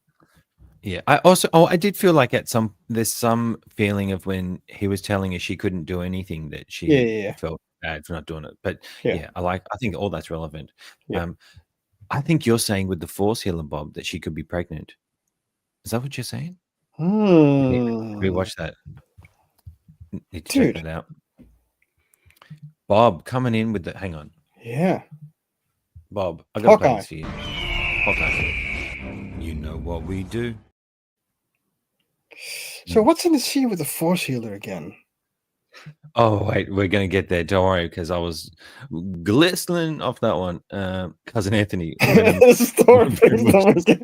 Yeah. I did feel like there's some feeling of when he was telling her she couldn't do anything that Yeah, she yeah, felt bad for not doing it. But yeah, yeah, I think all that's relevant. yeah. Um, I think you're saying with the force healer, Bob, that she could be pregnant. Is that what you're saying? You need to Hmm. rewatch that. Need to check Dude, that out. Bob coming in with the. Hang on, yeah. Bob. I gotta play Hawkeye. this for you. Hawkeye. You know what we do. So what's in the scene with the force healer again? Oh wait, we're gonna get there. Don't worry, because I was glistening off that one. Cousin Anthony. This is Thor picks them again.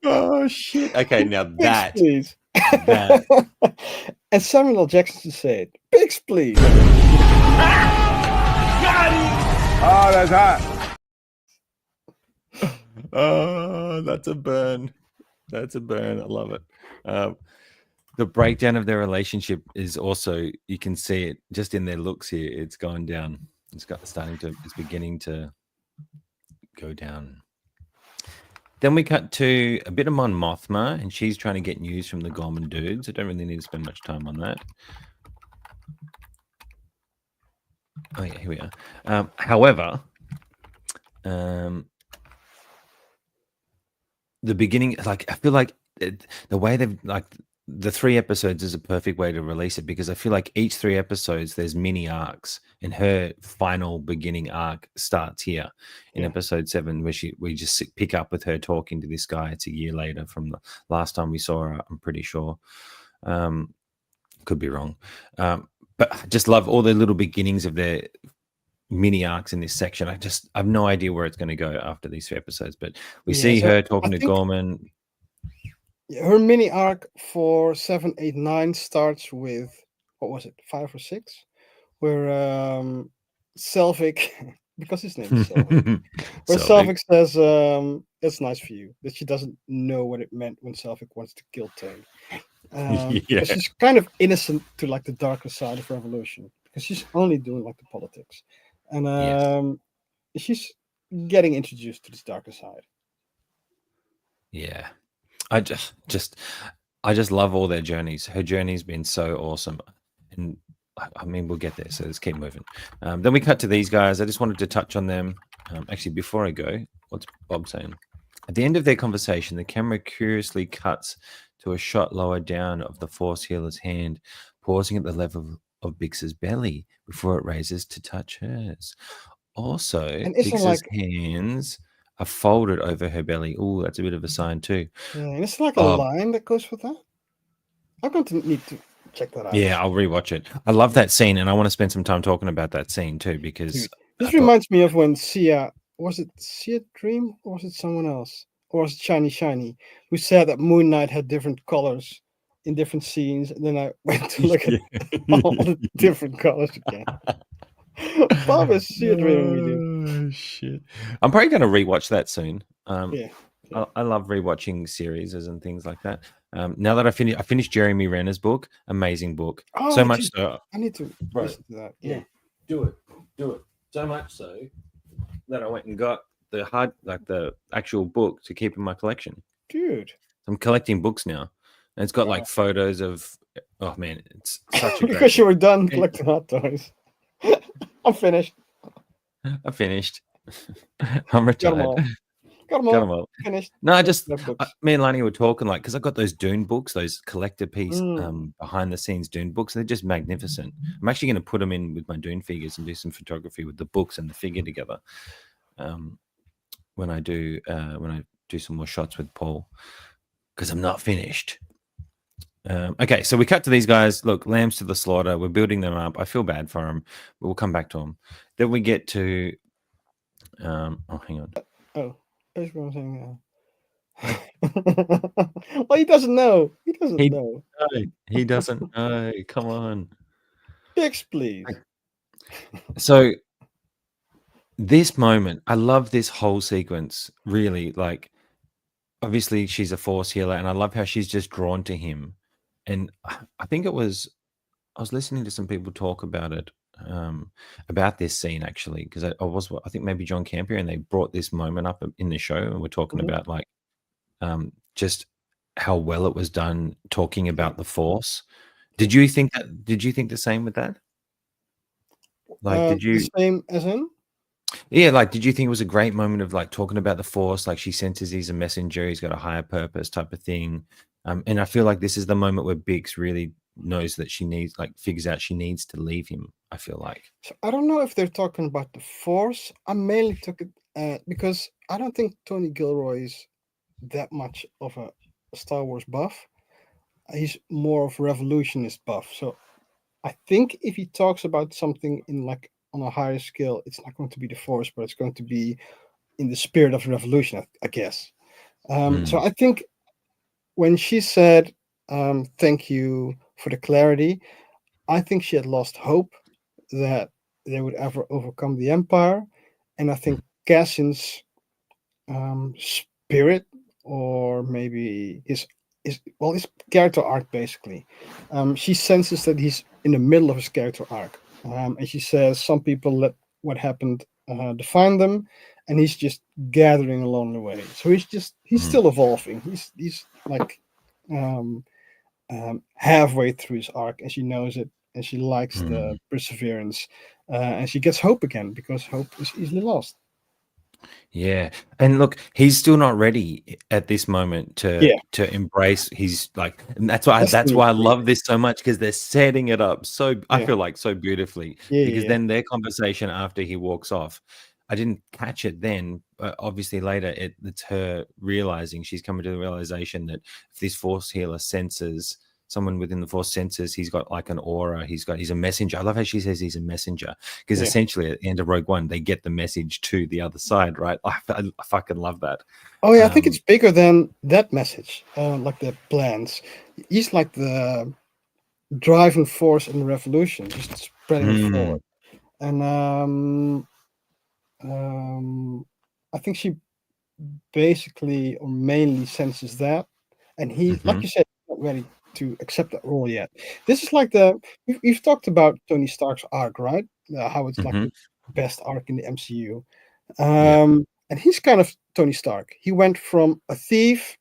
Oh shit. Okay, now Pigs, that please. that And Samuel L. Jackson said, "Pigs, please." Oh, that's hot. oh, that's a burn. That's a burn. I love it. The breakdown of their relationship is also, you can see it just in their looks here. It's going down. It's beginning to go down. Then we cut to a bit of Mon Mothma, and she's trying to get news from the Gorman dudes. I don't really need to spend much time on that. Oh yeah, here we are. However, the beginning, like, I feel like the way they've, like, the 3 episodes is a perfect way to release it, because I feel like each 3 episodes there's mini arcs, and her final beginning arc starts here in Yeah. episode 7, where we just pick up with her talking to this guy. It's a year later from the last time we saw her, I'm pretty sure. Could be wrong. But I just love all the little beginnings of their mini arcs in this section. I have no idea where it's going to go after these 3 episodes, but we see so her talking I to think Gorman. her mini arc for 7, 8, 9 starts with, what was it, 5 or 6, where Selvig, because his name is Selvig, where Selvig says, "It's nice for you," that she doesn't know what it meant when Selvig wants to kill Tane. Yeah. Because she's kind of innocent to like the darker side of revolution, because she's only doing like the politics, and Yes. she's getting introduced to this darker side. Yeah. I just love all their journeys. Her journey's been so awesome. And I mean, we'll get there. So let's keep moving. Then we cut to these guys. I just wanted to touch on them. Actually, before I go, what's Bob saying? At the end of their conversation, the camera curiously cuts to a shot lower down of the force healer's hand, pausing at the level of Bix's belly before it raises to touch hers. Also, And isn't Bix's like, hands are folded over her belly. Oh, that's a bit of a sign too. yeah, and it's like a Oh, line that goes with that. I'm going to need to check that out. yeah, I'll rewatch it. I love that scene, and I want to spend some time talking about that scene too, because Dude, I this thought, reminds me of when was it Sia Dream, or was it someone else? Or was it Shiny, who said that Moon Knight had different colors in different scenes, and then I went to look at all the different colors again. Bob is Sia Dreaming me, dude. Oh, shit. I'm probably going to rewatch that soon. Yeah. I love rewatching series and things like that. Now that I finished Jeremy Renner's book, amazing book. Oh, So much dude, so, I need to Bro, listen to that. Yeah. do it. So much so that I went and got the actual book to keep in my collection. Dude. I'm collecting books now, and it's got like photos of. Oh man, it's such a great. Because you were done collecting hot toys. I'm finished. I finished. I'm retired. Got them all. Finished. No, me and Lani were talking, like, because I got those Dune books, those collector piece behind the scenes Dune books. They're just magnificent. I'm actually going to put them in with my Dune figures and do some photography with the books and the figure together. When I do some more shots with Paul, because I'm not finished. Okay, so we cut to these guys. Look, lambs to the slaughter. We're building them up. I feel bad for them, but we'll come back to them. Then we get to. Hang on. Oh, I was going to say. Well, he doesn't know. He doesn't He, know. no, he doesn't know. Come on. Fix, please. So this moment, I love this whole sequence. Really, like, obviously she's a force healer, and I love how she's just drawn to him. And I think it was I was listening to some people talk about it, about this scene actually, because I think maybe John Campion, and they brought this moment up in the show, and we're talking Mhm. about like just how well it was done, talking about the Force. Did you think that? Did you think the same with that? Like, did The you? same as in? Yeah, like, did you think it was a great moment of like talking about the Force? Like, she senses he's a messenger, he's got a higher purpose, type of thing. And I feel like this is the moment where Biggs really knows that she needs, like, figures out she needs to leave him. I feel like. So I don't know if they're talking about the Force. I mainly took it because I don't think Tony Gilroy is that much of a Star Wars buff. He's more of a revolutionist buff. So I think if he talks about something in like on a higher scale, it's not going to be the Force, but it's going to be in the spirit of revolution, I guess. So I think when she said, "Thank you for the clarity," I think she had lost hope that they would ever overcome the Empire, and I think Cassian's spirit, or maybe his character arc, basically. She senses that he's in the middle of his character arc, and she says some people let what happened define them, and he's just gathering along the way. So he's still evolving. He's like um, halfway through his arc, and she knows it, and she likes the perseverance, and she gets hope again because hope is easily lost. Yeah, and look, he's still not ready at this moment Yeah, to embrace his, like, and that's destiny. why I love this so much, because they're setting it up so, I Yeah, feel like, so beautifully, yeah, because yeah, then their conversation after he walks off, I didn't catch it then, but obviously later it's her realizing, she's coming to the realization that if this force healer senses someone within the force senses he's got like an aura, he's a messenger. I love how she says he's a messenger, because yeah. essentially at the end of Rogue One they get the message to the other side, right? I fucking love that. Oh yeah, I think it's bigger than that message. Like the plans, he's like the driving force in the revolution, just spreading it forward. And I think she basically or mainly senses that, and he, like you said, not ready to accept that role yet. This is like we've talked about Tony Stark's arc, right? How it's like the best arc in the MCU. Yeah. And he's kind of Tony Stark. He went from a thief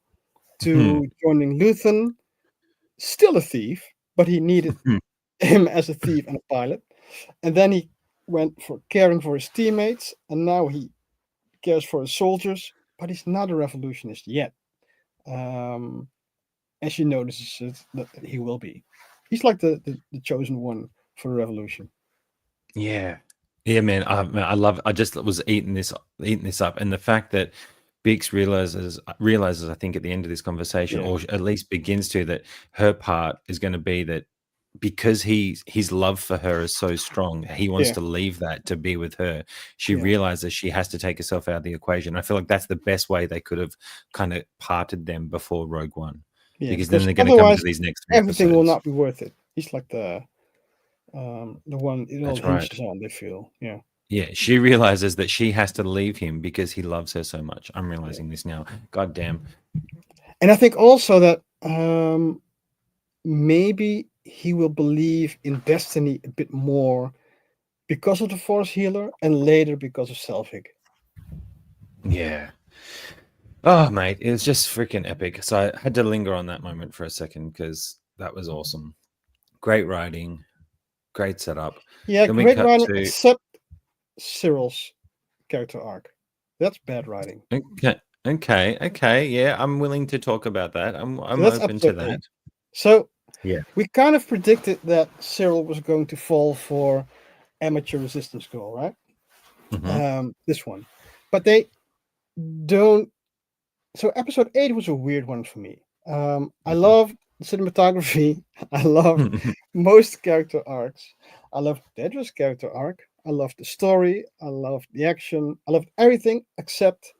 to joining Luthen, still a thief, but he needed him as a thief and a pilot. And then he went for caring for his teammates, and now he cares for his soldiers, but he's not a revolutionist yet. And she notices that he will be. He's like the chosen one for the revolution. Yeah. Yeah, man. I love. I just was eating this up, and the fact that Bix realizes, I think at the end of this conversation, Yeah. or at least begins to, that her part is going to be that because his love for her is so strong, he wants Yeah. to leave that to be with her. She Yeah. realizes she has to take herself out of the equation. I feel like that's the best way they could have kind of parted them before Rogue One, Yeah, because then because they're going to come otherwise to these next 3 everything will episodes. not be worth it. He's like the one it all That's right. hinges on, they feel. Yeah. Yeah, she realizes that she has to leave him because he loves her so much. I'm realizing this now. God damn. And I think also that maybe he will believe in destiny a bit more because of the Force Healer, and later because of Selvig. Yeah. Oh, mate, it was just freaking epic. So I had to linger on that moment for a second because that was awesome. Great writing, great setup. Yeah, Then we great cut writing, to except Cyril's character arc. That's bad writing. okay. Yeah, I'm willing to talk about that. I'm So that's open to episode that. 8. So Yeah. we kind of predicted that Cyril was going to fall for amateur resistance girl, right? This one, but they don't. So episode 8 was a weird one for me. I love cinematography. I loved most character arcs. I loved Dedra's character arc. I loved the story. I loved the action. I loved everything except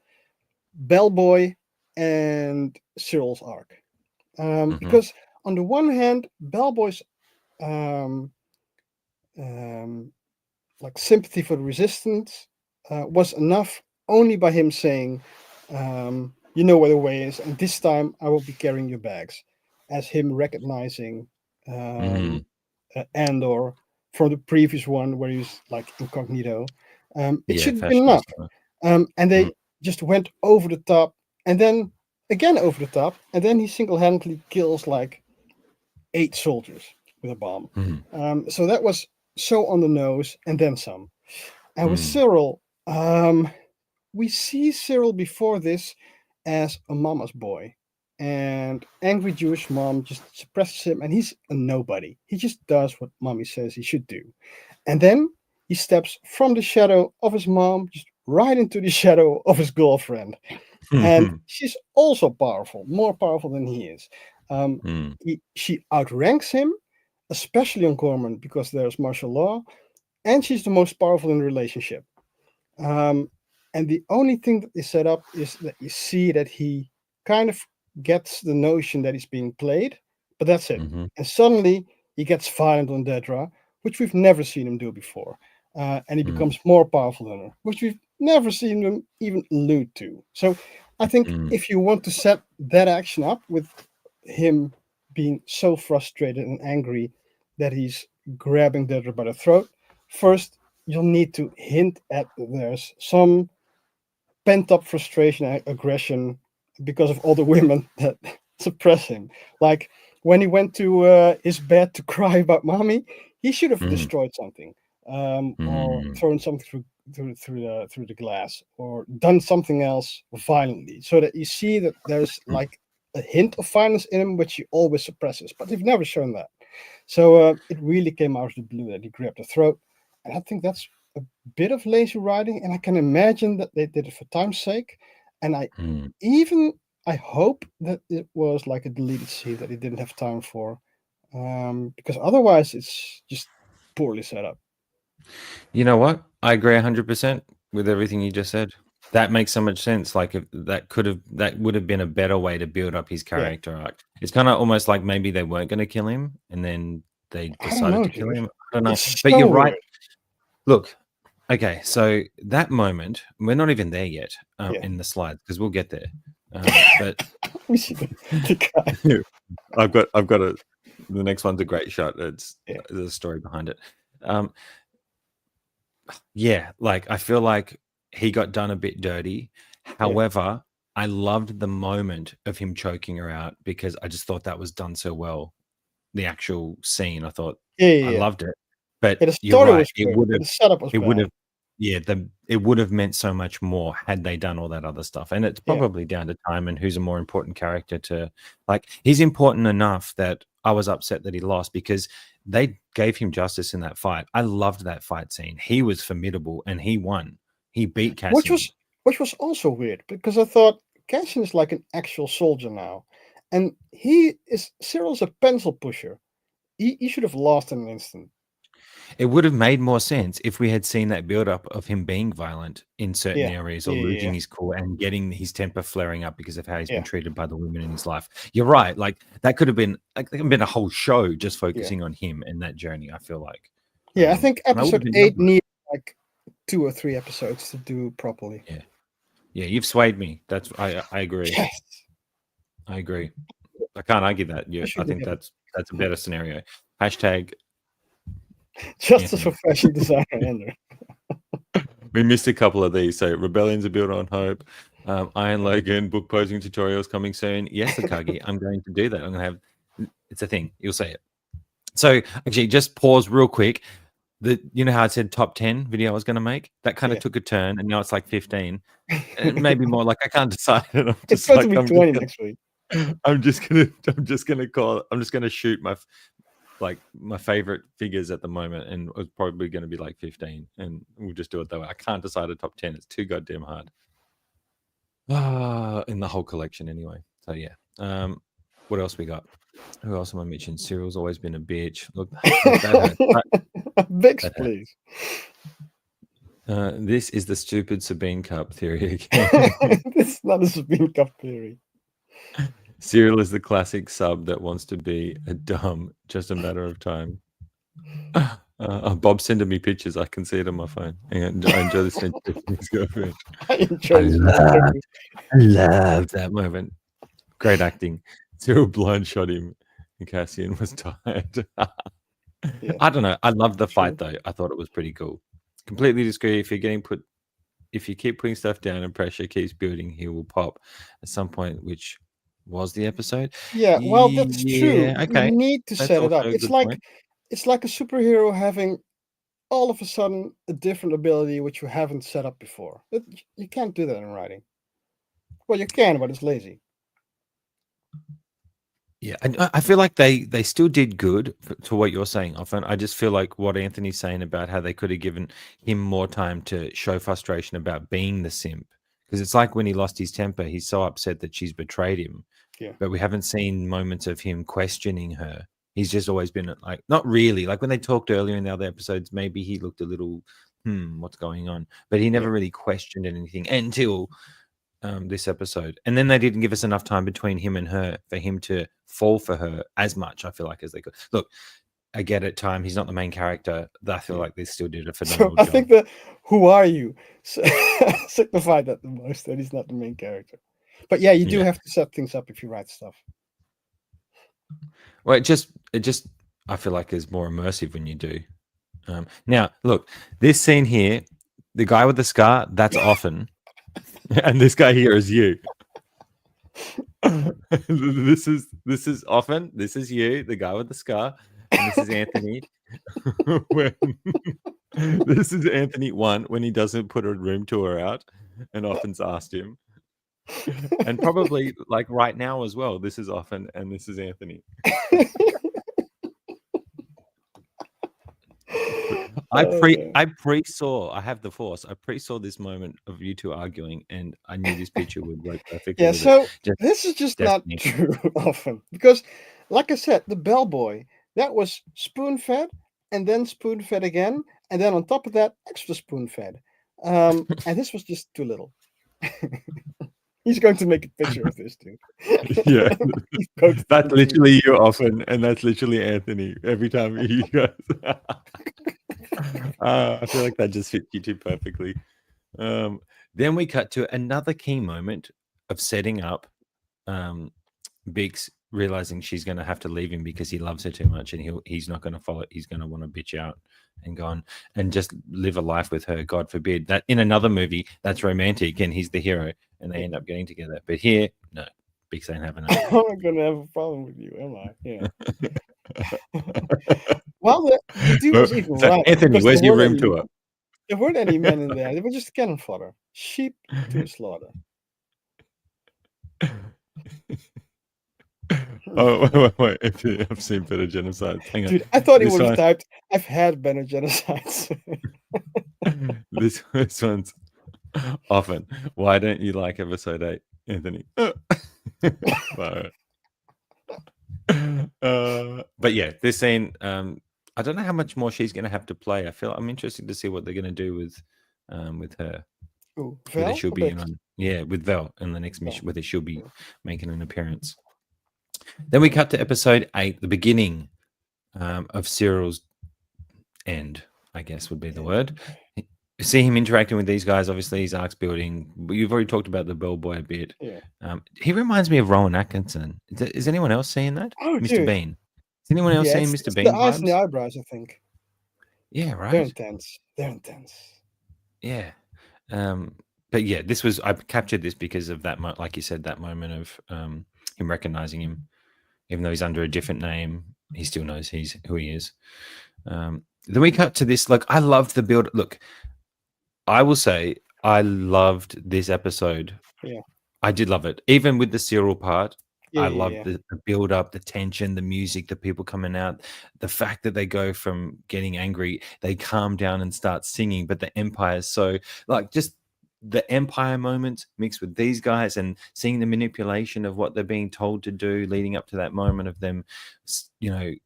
Bellboy and Cyril's arc. Because on the one hand, Bellboy's um, um, like sympathy for the resistance was enough only by him saying, "You know where the way is, and this time I will be carrying your bags," as him recognizing Andor from the previous one where he was like incognito. It Yeah, should have been enough. fashionista. And they just went over the top, and then again over the top, and then he single-handedly kills like 8 soldiers with a bomb. So that was so on the nose, and then some. And with Cyril, we see Cyril before this as a mama's boy. And angry Jewish mom just suppresses him, and he's a nobody. He just does what mommy says he should do. And then he steps from the shadow of his mom, just right into the shadow of his girlfriend. And she's also powerful, more powerful than he is. She outranks him, especially on Gorman, because there's martial law, and she's the most powerful in the relationship. And the only thing that is set up is that you see that he kind of gets the notion that he's being played, but that's it. And suddenly he gets violent on Dedra, which we've never seen him do before. And he becomes more powerful than her, which we've never seen him even allude to. So I think if you want to set that action up with him being so frustrated and angry that he's grabbing Dedra by the throat, first you'll need to hint at there's some pent-up frustration and aggression because of all the women that suppress him. Like when he went to his bed to cry about mommy, he should have destroyed something, or thrown something through the glass, or done something else violently, so that you see that there's like a hint of violence in him, which he always suppresses. But they've never shown that. So it really came out of the blue that he grabbed the throat, and I think that's a bit of lazy writing, and I can imagine that they did it for time's sake. And I hope that it was like a deleted scene that he didn't have time for, because otherwise it's just poorly set up. You know what? I agree 100% with everything you just said. That makes so much sense. Like if that would have been a better way to build up his character arc. It's kind of almost like maybe they weren't going to kill him, and then they decided to kill him. I don't know, but you're right. Look, okay, so that moment, we're not even there yet in the slides because we'll get there. But we see the guy. I've got the next one's a great shot. There's a story behind it. Like I feel like he got done a bit dirty. However, I loved the moment of him choking her out because I just thought that was done so well. The actual scene, I thought I loved it. But the you're story right. was It great, would but have. the setup was It would bad. have. Yeah, it would have meant so much more had they done all that other stuff. And it's probably down to time and who's a more important character to like. He's important enough that I was upset that he lost because they gave him justice in that fight. I loved that fight scene. He was formidable and he won. He beat Cassian. Which was also weird because I thought Cassian is like an actual soldier now, and Cyril's a pencil pusher. He should have lost in an instant. It would have made more sense if we had seen that build-up of him being violent in certain areas or losing his cool and getting his temper flaring up because of how he's been treated by the women in his life. You're right. Like that could have been a whole show just focusing on him and that journey, I feel like. I think episode 8 needs like 2 or 3 episodes to do properly. Yeah, you've swayed me. I agree. Yes. I agree. I can't argue that. Yeah, I think that's a better scenario. Hashtag Justice for fashion designer Andor. We missed a couple of these. So rebellions are built on hope. Iron Logan book posing tutorials coming soon. Yes, Akagi, I'm going to do that. I'm going to have. It's a thing. You'll see it. So actually, just pause real quick. You know how I said top 10 video I was going to make? That kind of took a turn, and now it's like 15, and maybe more. Like I can't decide. It's going to be 20 next week. I'm just gonna shoot my favorite figures at the moment, and it's probably going to be like 15, and we'll just do it that way. I can't decide a top 10. It's too goddamn hard. In the whole collection anyway. So yeah. What else we got? Who else am I mentioning? Cyril's always been a bitch. Look, that hurt. Bix, That hurt. please. This is the stupid Sabine Cup theory again. This is not a Sabine Cup theory. Cyril is the classic sub that wants to be a dumb, just a matter of time. Bob's sending me pictures. I can see it on my phone. And I enjoy this friendship with his girlfriend. I enjoy this. I love that moment. Great acting. Cyril blind shot him, and Cassian was tired. Yeah. I don't know. I love the True. fight though. I thought it was pretty cool. Completely disagree. If you keep putting stuff down and pressure keeps building, he will pop at some point, which was the episode. Yeah, well, that's true. Yeah, okay. You need to That's set it up. also a It's good like point. it's like a superhero having all of a sudden a different ability which you haven't set up before. You can't do that in writing. Well, you can, but it's lazy. Yeah, I feel like they still did good to what you're saying. Often, I just feel like what Anthony's saying about how they could have given him more time to show frustration about being the simp, because it's like when he lost his temper, he's so upset that she's betrayed him. Yeah. But we haven't seen moments of him questioning her. He's just always been like, not really. Like when they talked earlier in the other episodes, maybe he looked a little, what's going on? But he never really questioned anything until this episode. And then they didn't give us enough time between him and her for him to fall for her as much, I feel like, as they could. Look, I get it, time. He's not the main character. I feel like they still did a phenomenal So I job. think the "Who are you?" signified that the most, that he's not the main character. But yeah, you do Yeah. have to set things up if you write stuff. Well, it just I feel like is more immersive when you do. Now, look, this scene here, the guy with the scar, that's often, and this guy here is you. This is often. This is you, the guy with the scar, and this is Anthony. When this is Anthony when he doesn't put a room tour out, and often's asked him, and probably like right now as well. This is often, and this is Anthony. I pre-saw. I have the force. I pre-saw this moment of you two arguing, and I knew this picture would work perfectly. Yeah, with so it. this is just destiny. not true often, because, like I said, the bellboy, that was spoon-fed, and then spoon-fed again, and then on top of that, extra spoon-fed. And this was just too little. He's going to make a picture of this too. Yeah, He's going to that's do literally you often, and that's literally Anthony every time you guys. I feel like that just fits you two perfectly. Then we cut to another key moment of setting up Biggs realizing she's going to have to leave him because he loves her too much, and he's not going to follow it. He's going to want to bitch out and go on and just live a life with her. God forbid that in another movie that's romantic and he's the hero and they end up getting together. But here, no, Biggs ain't having it. I'm not going to have a problem with you, am I? Yeah. Well, the dude was even So, right. Anthony, because where's there your weren't room any- tour? There weren't any men in there. They were just cannon fodder. Sheep to the slaughter. Oh, wait. I've seen better genocides. Hang on. Dude, I thought he This would have one- typed, "I've had better genocides." this one's often. Why don't you like episode 8, Anthony? But yeah, this scene, I don't know how much more she's going to have to play. I'm interested to see what they're going to do with her. Ooh, Whether Val she'll or be in Bix? on, with Val in the next Val. mission, whether she'll be making an appearance. Then we cut to episode 8, the beginning of Cyril's end, I guess would be the word. You see him interacting with these guys. Obviously, he's arcs building. You've already talked about the bellboy a bit. Yeah. He reminds me of Rowan Atkinson. Is anyone else seeing that? Oh, Mr. dude. Bean. Is anyone else Yeah, seeing it's Mr. Bean the eyes and the vibes? eyebrows, I think. Yeah, They're right. intense. They're intense. Yeah. But yeah, I captured this because of that, like you said, that moment of him recognizing him, even though he's under a different name, he still knows who he is. Then we cut to this. Like, I loved the build. Look, I will say I loved this episode. Yeah. I did love it, even with the Cyril part. Yeah, I yeah, loved yeah. the build up, the tension, the music, the people coming out, the fact that they go from getting angry, they calm down and start singing. But the Empire is so like just the Empire moments mixed with these guys and seeing the manipulation of what they're being told to do leading up to that moment of them,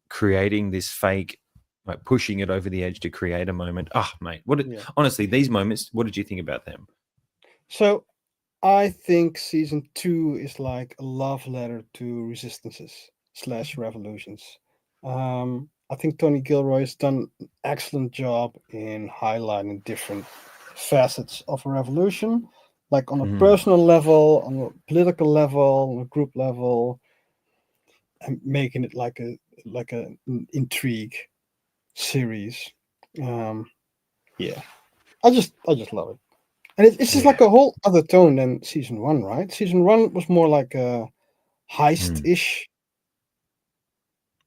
creating this fake, like pushing it over the edge to create a moment. Mate, honestly, these moments, what did you think about them? So I think season 2 is like a love letter to resistances / revolutions. I think Tony Gilroy has done an excellent job in highlighting different facets of a revolution, like on a personal level, on a political level, on a group level, and making it like an intrigue series. I just love it. And it's just like a whole other tone than season 1, right? Season 1 was more like a heist-ish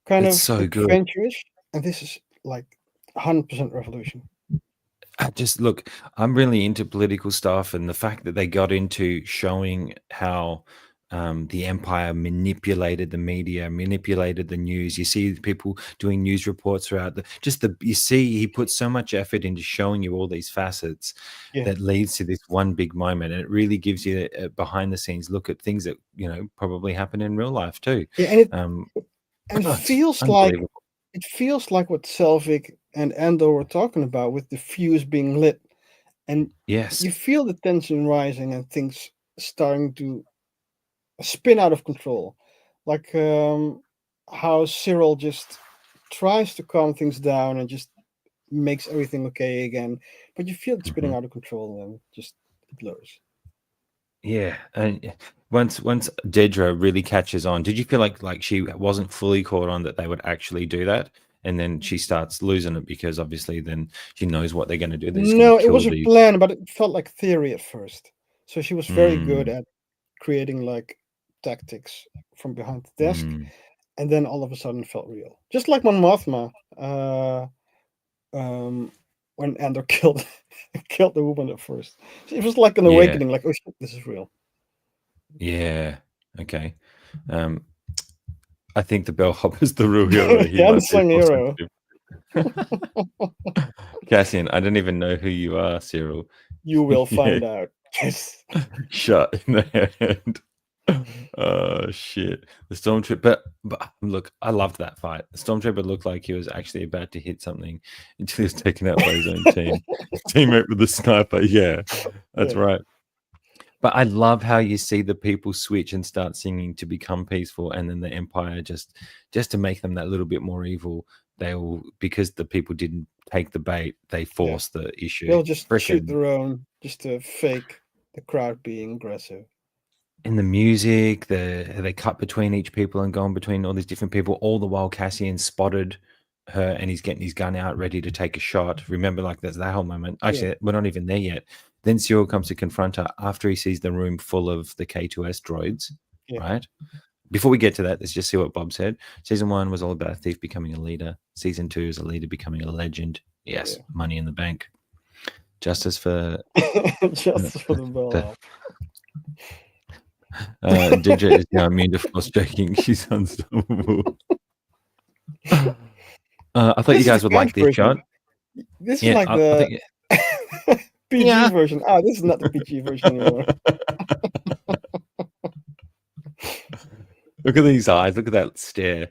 kind It's of so good. adventure-ish. And this is like 100% revolution. I'm really into political stuff, and the fact that they got into showing how the Empire manipulated the media, manipulated the news. You see people doing news reports throughout you see he put so much effort into showing you all these facets that leads to this one big moment, and it really gives you a behind the scenes look at things that probably happen in real life too. And it feels like what Selvig and Andor were talking about with the fuse being lit, and you feel the tension rising and things starting to spin out of control, like how Cyril just tries to calm things down and just makes everything okay again, but you feel it spinning out of control and just blurs. Yeah, and once Dedra really catches on, did you feel like she wasn't fully caught on that they would actually do that, and then she starts losing it because obviously then she knows what they're going to do? No, it was a plan, but it felt like theory at first. So she was very good at creating like tactics from behind the desk, and then all of a sudden it felt real. Just like when Mothma, when Andor killed the woman at first, it was like an awakening. Like, oh shit, this is real. Yeah. Okay. I think the bellhop is the real hero. The unsung hero. Cassian, I don't even know who you are, Cyril. You will find out. Yes. Shut in the hand. Oh shit! The stormtrooper, but look, I loved that fight. The stormtrooper looked like he was actually about to hit something until he was taken out by his own team. Teammate with the sniper. Yeah, that's right. But I love how you see the people switch and start singing to become peaceful, and then the Empire just to make them that little bit more evil. They will, because the people didn't take the bait, they force the issue. They'll just shoot their own, just to fake the crowd being aggressive. In the music, they cut between each people and going between all these different people, all the while Cassian spotted her and he's getting his gun out ready to take a shot. Remember, like there's that whole moment. Actually, we're not even there yet. Then Cyril comes to confront her after he sees the room full of the K2S droids, right? Before we get to that, let's just see what Bob said. Season 1 was all about a thief becoming a leader. Season 2 is a leader becoming a legend. Yes, money in the bank. Justice for the bell. Didra is now immune to force checking. She's unstoppable. I thought you guys would like this shot. This is like the PG version. Oh, this is not the PG version anymore. Look at these eyes. Look at that stare.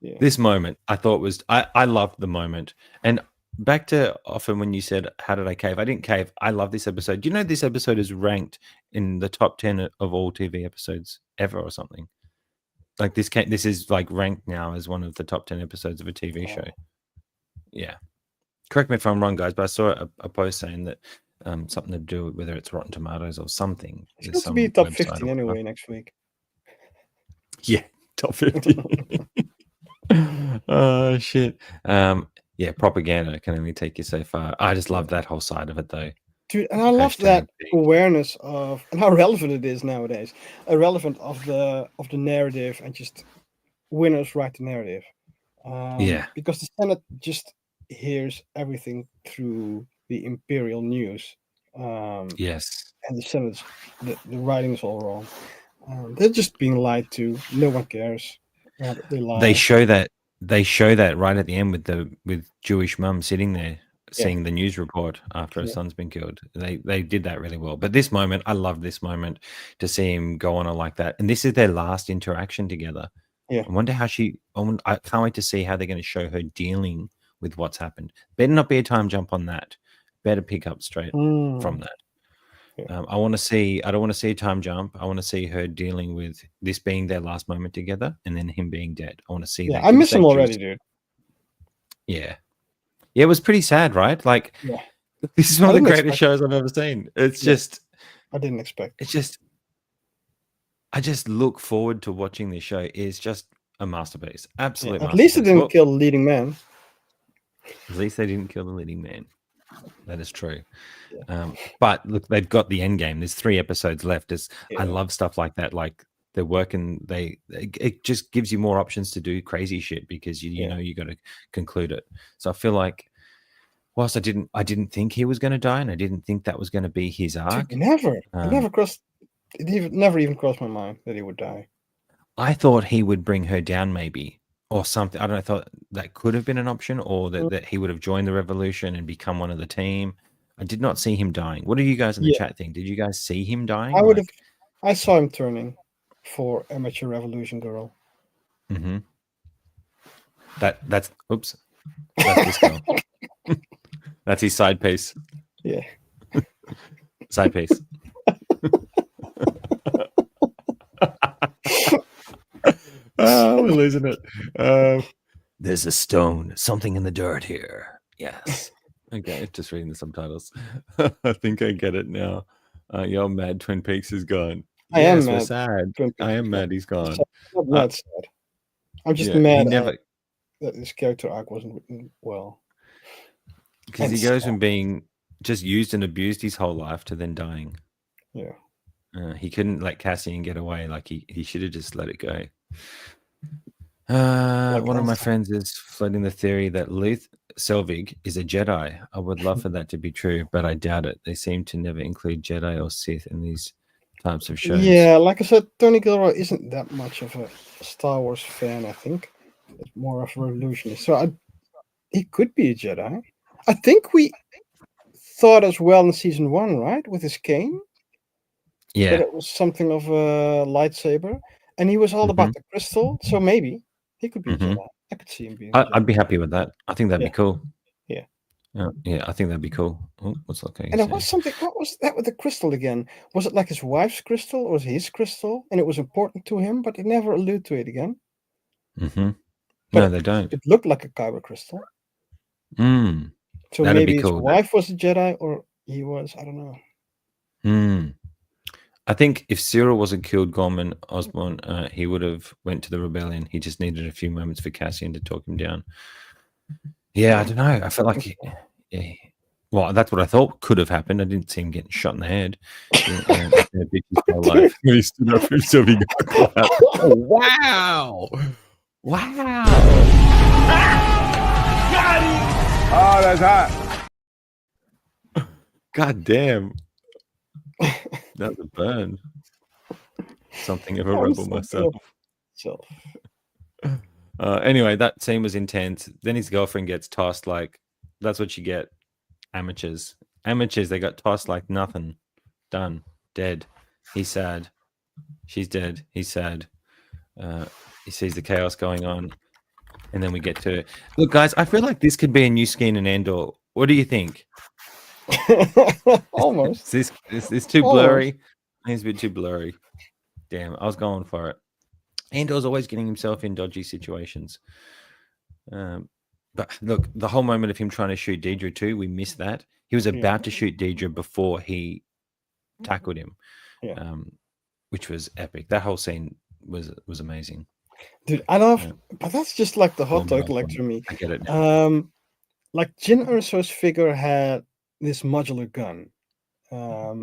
Yeah. This moment, I thought was, I loved the moment. And back to often when you said, how did I cave? I didn't cave. I love this episode. Do you know this episode is ranked in the top 10 of all TV episodes ever or something? Like this is like ranked now as one of the top 10 episodes of a TV show. Yeah. Correct me if I'm wrong, guys, but I saw a post saying that something to do with whether it's Rotten Tomatoes or something. It's going to be top 50 anyway next week. Yeah, top 50. Oh, shit. Yeah, propaganda can only take you so far. I just love that whole side of it, though. Dude, and I love that awareness of and how relevant it is nowadays. Relevant of the narrative and just winners write the narrative. Because the Senate just hears everything through the imperial news. Yes. And the Senate's the writing is all wrong. They're just being lied to. No one cares. They lie. They show that right at the end with Jewish mum sitting there seeing the news report after his son's been killed. They did that really well. But this moment, I love this moment to see him go on like that. And this is their last interaction together. Yeah. I wonder how I can't wait to see how they're going to show her dealing with what's happened. Better not be a time jump on that. Better pick up straight from that. Yeah. I want to see. I don't want to see a time jump. I want to see her dealing with this being their last moment together, and then him being dead. I want to see that. I miss him already, dude. Yeah, it was pretty sad, right? Like, this is one of the greatest shows I've ever seen. It's just, I didn't expect. It's just, I just look forward to watching this show. It's just a masterpiece. Absolute masterpiece. At least it didn't kill the leading man. At least they didn't kill the leading man. That is true. But look, they've got the end game. There's 3 episodes left. I love stuff like that. Like they're working. It just gives you more options to do crazy shit because you know you got to conclude it. So I feel like, whilst I didn't think he was going to die, and I didn't think that was going to be his arc. Dude, never. It never even crossed my mind that he would die. I thought he would bring her down, maybe. Or something. I don't know. I thought that could have been an option, or that he would have joined the revolution and become one of the team. I did not see him dying. What do you guys in the chat think? Did you guys see him dying? I saw him turning for amateur revolution girl. Mm-hmm. That's oops. That's this girl. That's his side piece. Yeah. Side piece. We're losing it. There's a stone, something in the dirt here. Yes. Okay, just reading the subtitles. I think I get it now. You're mad Twin Peaks is gone. I am mad. We're sad. I am mad he's gone. I'm not sad. I'm just mad that this character arc wasn't written well. Because he goes from being just used and abused his whole life to then dying. Yeah. He couldn't let Cassian get away. Like he should have just let it go. One of my friends is floating the theory that Luth Selvig is a Jedi. I would love for that to be true, but I doubt it. They seem to never include Jedi or Sith in these types of shows. Yeah, like I said, Tony Gilroy isn't that much of a Star Wars fan, I think. It's more of a revolutionist. So he could be a Jedi. I think we thought as well in season 1, right? With his cane. Yeah. That it was something of a lightsaber. And he was all about the crystal. So maybe he could be a Jedi. I could see him being a Jedi. I'd be happy with that. I think that'd be cool. Yeah. Yeah, I think that'd be cool. Oh, what's that? And it was something. What was that with the crystal again? Was it like his wife's crystal or was it his crystal? And it was important to him, but they never allude to it again. Mm-hmm. No, they don't. It looked like a kyber crystal. So that'd maybe be cool. His wife was a Jedi, or he was. I don't know. I think if Cyril wasn't killed, Gorman Osborne, he would have went to the rebellion. He just needed a few moments for Cassian to talk him down. Yeah, I don't know. I felt like, well, that's what I thought could have happened. I didn't see him getting shot in the head. He stood up for himself. He got caught out. Oh, wow! Wow! Oh, that's hot. God damn. That's a burn. Something of a rebel myself. Anyway, that scene was intense. Then his girlfriend gets tossed like, that's what you get. Amateurs, they got tossed like nothing. Done. Dead. He's sad. She's dead. He's sad. He sees the chaos going on. And then we get to, look, guys, I feel like this could be a new skin in Andor. What do you think? Almost. It's too blurry. I think it's a bit too blurry. Damn, I was going for it. Andor's always getting himself in dodgy situations. But look, the whole moment of him trying to shoot Deidre too, we missed that. He was about to shoot Deidre before he tackled him, which was epic. That whole scene was amazing. Dude, I love, but that's just like the hot toy collector to me. I get it now. Like Jyn Erso's figure had this modular gun. I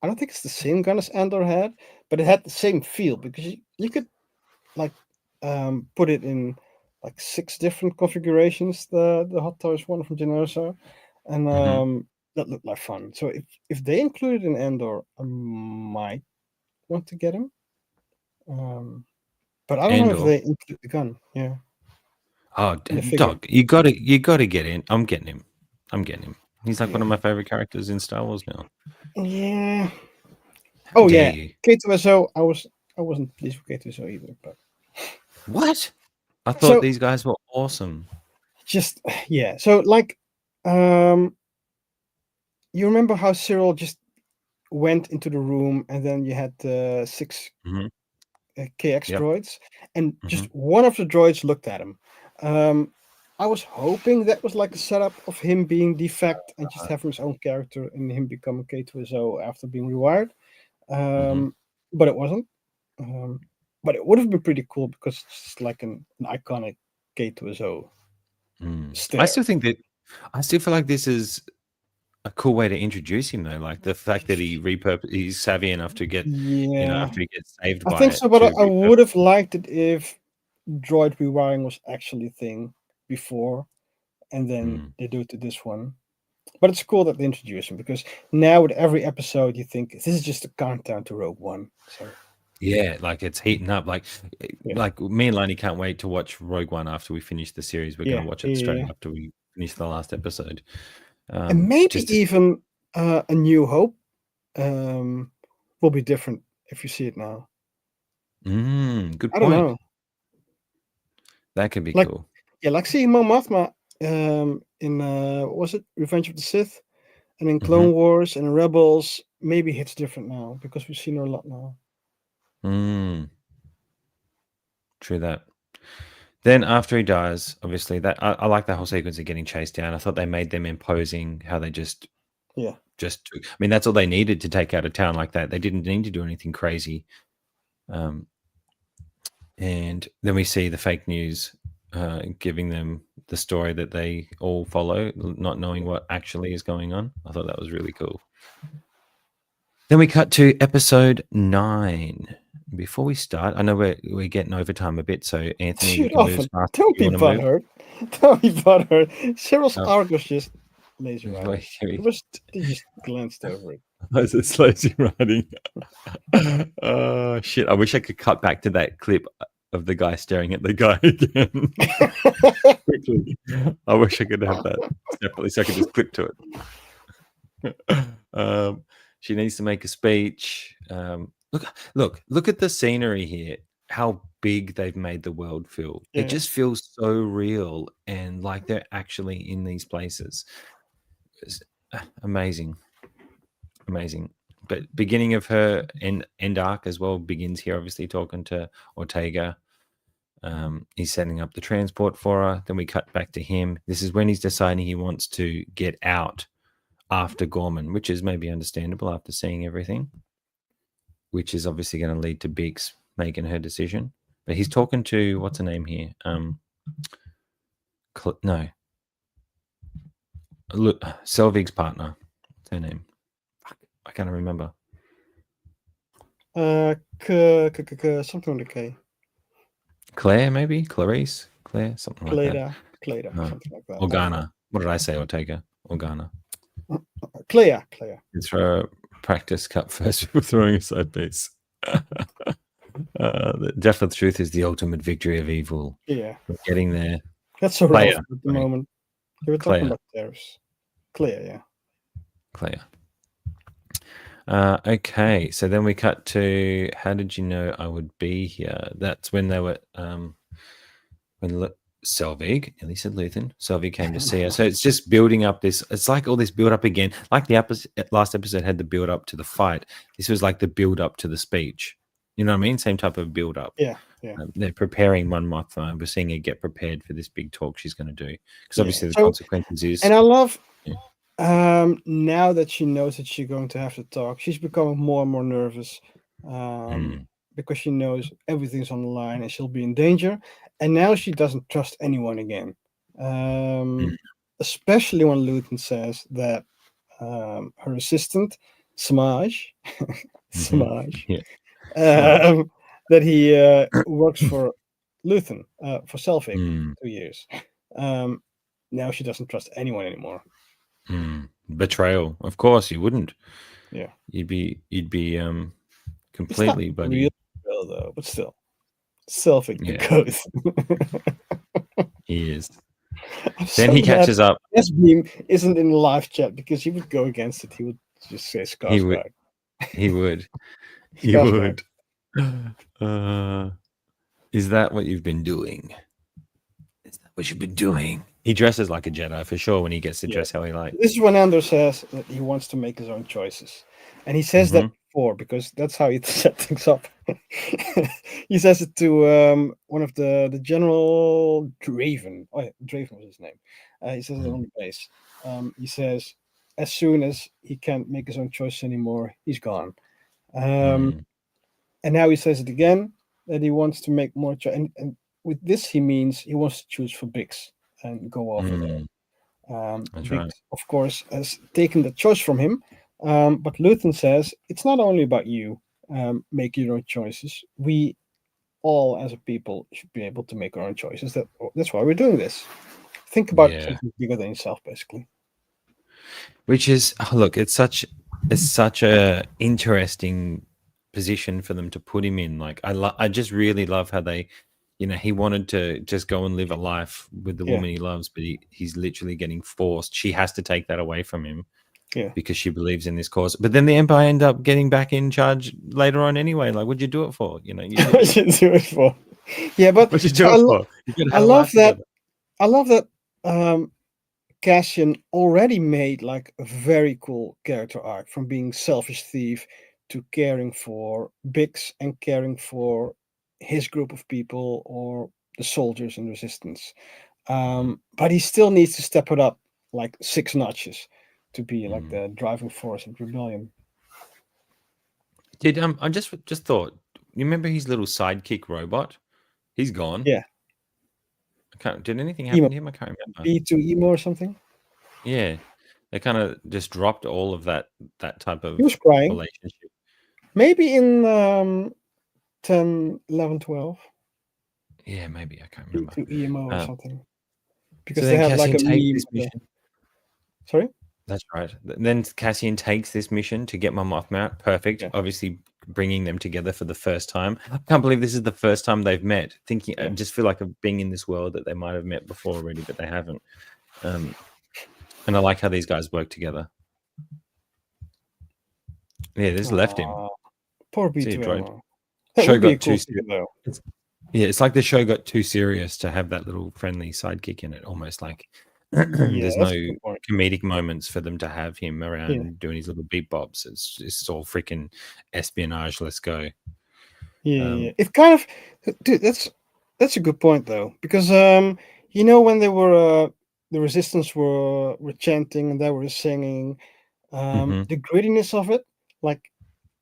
don't think it's the same gun as Andor had, but it had the same feel because you could like put it in like 6 different configurations. The hot toys one from Jyn Erso, and that looked like fun. So if they include it in Andor, I might want to get him. But I don't know if they include the gun. Yeah. Oh, dog! You gotta get in. I'm getting him. I'm getting him. He's like one of my favorite characters in Star Wars now. Yeah. How Oh dare yeah, you? K2SO. I wasn't pleased with K2SO either, but What? I thought so these guys were awesome. just yeah. So like, um, you remember how Cyril just went into the room, and then you had the six Mhm. KX Yep. droids, and just Mhm. one of the droids looked at him. I was hoping that was like a setup of him being defect and just having his own character and him becoming K2SO after being rewired. But it wasn't. Um, but it would have been pretty cool because it's just like an iconic K2SO Mm. stare. I still think that I still feel like this is a cool way to introduce him, though. Like the fact that he's savvy enough to get, Yeah, after he gets saved I by think it, so. But to I repurpose. would have liked it if droid rewiring was actually a thing before, and then they do it to this one. But it's cool that they introduce him because now with every episode you think this is just a countdown to Rogue One. So Yeah, like it's heating up. Like, yeah, like me and Lonnie can't wait to watch Rogue One after we finish the series. We're going to watch it straight after we finish the last episode. And maybe just to- even A New Hope will be different if you see it now. Good I don't point. know. That could be Like, cool. yeah, like seeing Mon Mothma in what was it Revenge of the Sith, and in Clone Wars and in Rebels. Maybe it's different now because we've seen her a lot now. True that. Then after he dies, obviously that I like the whole sequence of getting chased down. I thought they made them imposing, how they just took, I mean, that's all they needed to take out a town like that. They didn't need to do anything crazy. And then we see the fake news giving them the story that they all follow, not knowing what actually is going on. I thought that was really cool. Then we cut to episode 9. Before we start, I know we're getting overtime a bit, so Anthony, you Dude, can move fast. don't be butthurt. Don't be butthurt. Cyril's arc was just lazy writing. They just glanced over it. It's lazy writing. Oh shit! I wish I could cut back to that clip of the guy staring at the guy again. Quickly. I wish I could have that separately, so I could just clip to it. She needs to make a speech. Look at the scenery here. How big they've made the world feel. Yeah. It just feels so real and like they're actually in these places. It's amazing. But beginning of her end arc as well begins here, obviously talking to Ortega. He's setting up the transport for her. Then we cut back to him. This is when he's deciding he wants to get out after Gorman, which is maybe understandable after seeing everything, which is obviously going to lead to Biggs making her decision. But he's talking to, what's her name here? No. Look, Selvig's partner. What's her name? I can't remember. Something with a K. Claire, maybe? Clarice? Claire? Something like that. Cleda, something like that. Organa. What did I say, Ortega? Organa. Clea. You throw a practice cup first before throwing a side piece. The death of the truth is the ultimate victory of evil. Yeah. We're getting there. That's so rough at the moment. You were talking about theirs. Clea, yeah. Claire. Okay, so then we cut to, how did you know I would be here? That's when they were when Selvig, at least said Luthen, Selvig came to see her. So it's just building up this. It's like all this build up again. Like the last episode had the build up to the fight. This was like the build up to the speech. You know what I mean? Same type of build up. Yeah. They're preparing Mon Mothma. We're seeing her get prepared for this big talk she's going to do, because obviously the consequences is. And I love. Now that she knows that she's going to have to talk, she's becoming more and more nervous because she knows everything's on the line and she'll be in danger. And now she doesn't trust anyone again, especially when Luthen says that her assistant, Smaj, that he works for Luthen, for Selvig, 2 years. Now she doesn't trust anyone anymore. Betrayal, of course you wouldn't. Yeah, you'd be completely real though, but still Selvig the ghost. He is. I'm Then so he glad catches up. S-Beam isn't in the live chat because he would go against it. He would just say He would. Skarsgård. He would. He Skarsgård. would. Is that what you've been doing? Is that what you've been doing? He dresses like a Jedi for sure when he gets to Yeah. dress how he likes. This is when Andor says that he wants to make his own choices. And he says that before because that's how he set things up. He says it to one of the General Draven. Oh, yeah, Draven was his name. He says it on the base. He says, as soon as he can't make his own choice anymore, he's gone. And now he says it again, that he wants to make more choice. And with this, he means he wants to choose for Bix and go over there. Bix, right. of course, has taken the choice from him. But Luthen says, it's not only about you making your own choices. We all, as a people, should be able to make our own choices. That's why we're doing this. Think about something bigger than yourself, basically. Which is, look, it's such a interesting position for them to put him in. Like, I just really love how they, he wanted to just go and live a life with the woman he loves, but he's literally getting forced. She has to take that away from him. Yeah, because she believes in this cause. But then the Empire end up getting back in charge later on anyway. Like, what'd you do it for? You what'd you do it for? Yeah, but what'd you do it for? I love that. I love that Cassian already made like a very cool character arc from being selfish thief to caring for Bix and caring for his group of people or the soldiers in resistance. But he still needs to step it up like 6 notches to be like the driving force of rebellion. Did I just thought, you remember his little sidekick robot? He's gone. Yeah. Did anything happen to him? I can't remember. B2 Emo or something? Yeah. They kind of just dropped all of that type of he was crying. relationship. Maybe in 10, 11, 12. Yeah, maybe. I can't remember. B2 Emo or something. Because so they have like a meme. Sorry? That's right. Then Cassian takes this mission to get Mon Mothma out. Perfect. Yeah. Obviously, bringing them together for the first time. I can't believe this is the first time they've met. I just feel like being in this world that they might have met before already, but they haven't. And I like how these guys work together. Yeah, this left him. Poor B2. Show got too serious. It's like the show got too serious to have that little friendly sidekick in it, almost like. There's no comedic moments for them to have him around doing his little beat bobs. It's all freaking espionage. Let's go. Yeah. It kind of, dude. That's a good point though, because when they were the resistance were chanting and they were singing, the grittiness of it, like,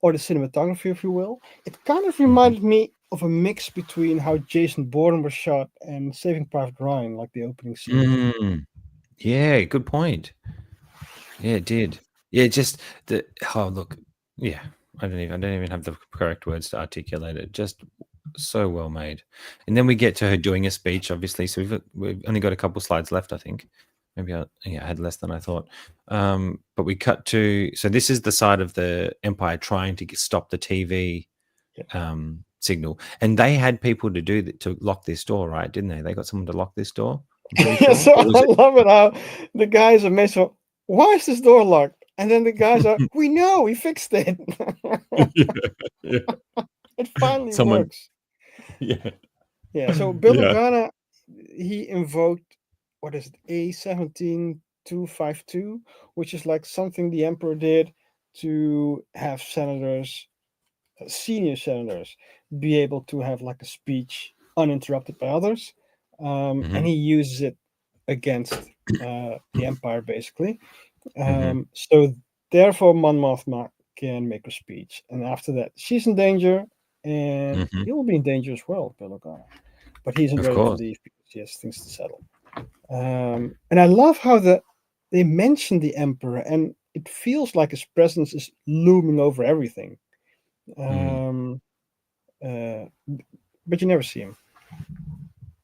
or the cinematography, if you will, it kind of reminded me of a mix between how Jason Bourne was shot and Saving Private Ryan, like the opening scene. Yeah, good point. Yeah, it did. Yeah, just look. Yeah, I don't even have the correct words to articulate it. Just so well made. And then we get to her doing a speech, obviously. So we've only got a couple slides left, I think. Maybe I had less than I thought. But we cut to, so this is the side of the Empire trying to stop the TV signal, and they had people to do that to lock this door, right? Didn't they? They got someone to lock this door. Yeah, so I love it how the guys are amazed. Why is this door locked? And then the guys are, we know, we fixed it. Yeah. It finally works. Yeah. Yeah. So Bill Organa, he invoked, what is it, A17252, which is like something the Emperor did to have senators, senior senators, be able to have like a speech uninterrupted by others. And he uses it against the Empire, basically. So therefore, Mon Mothma can make her speech. And after that, she's in danger, and he will be in danger as well, Bill Organa. But he isn't ready to leave because he has things to settle. And I love how they mention the Emperor, and it feels like his presence is looming over everything. But you never see him.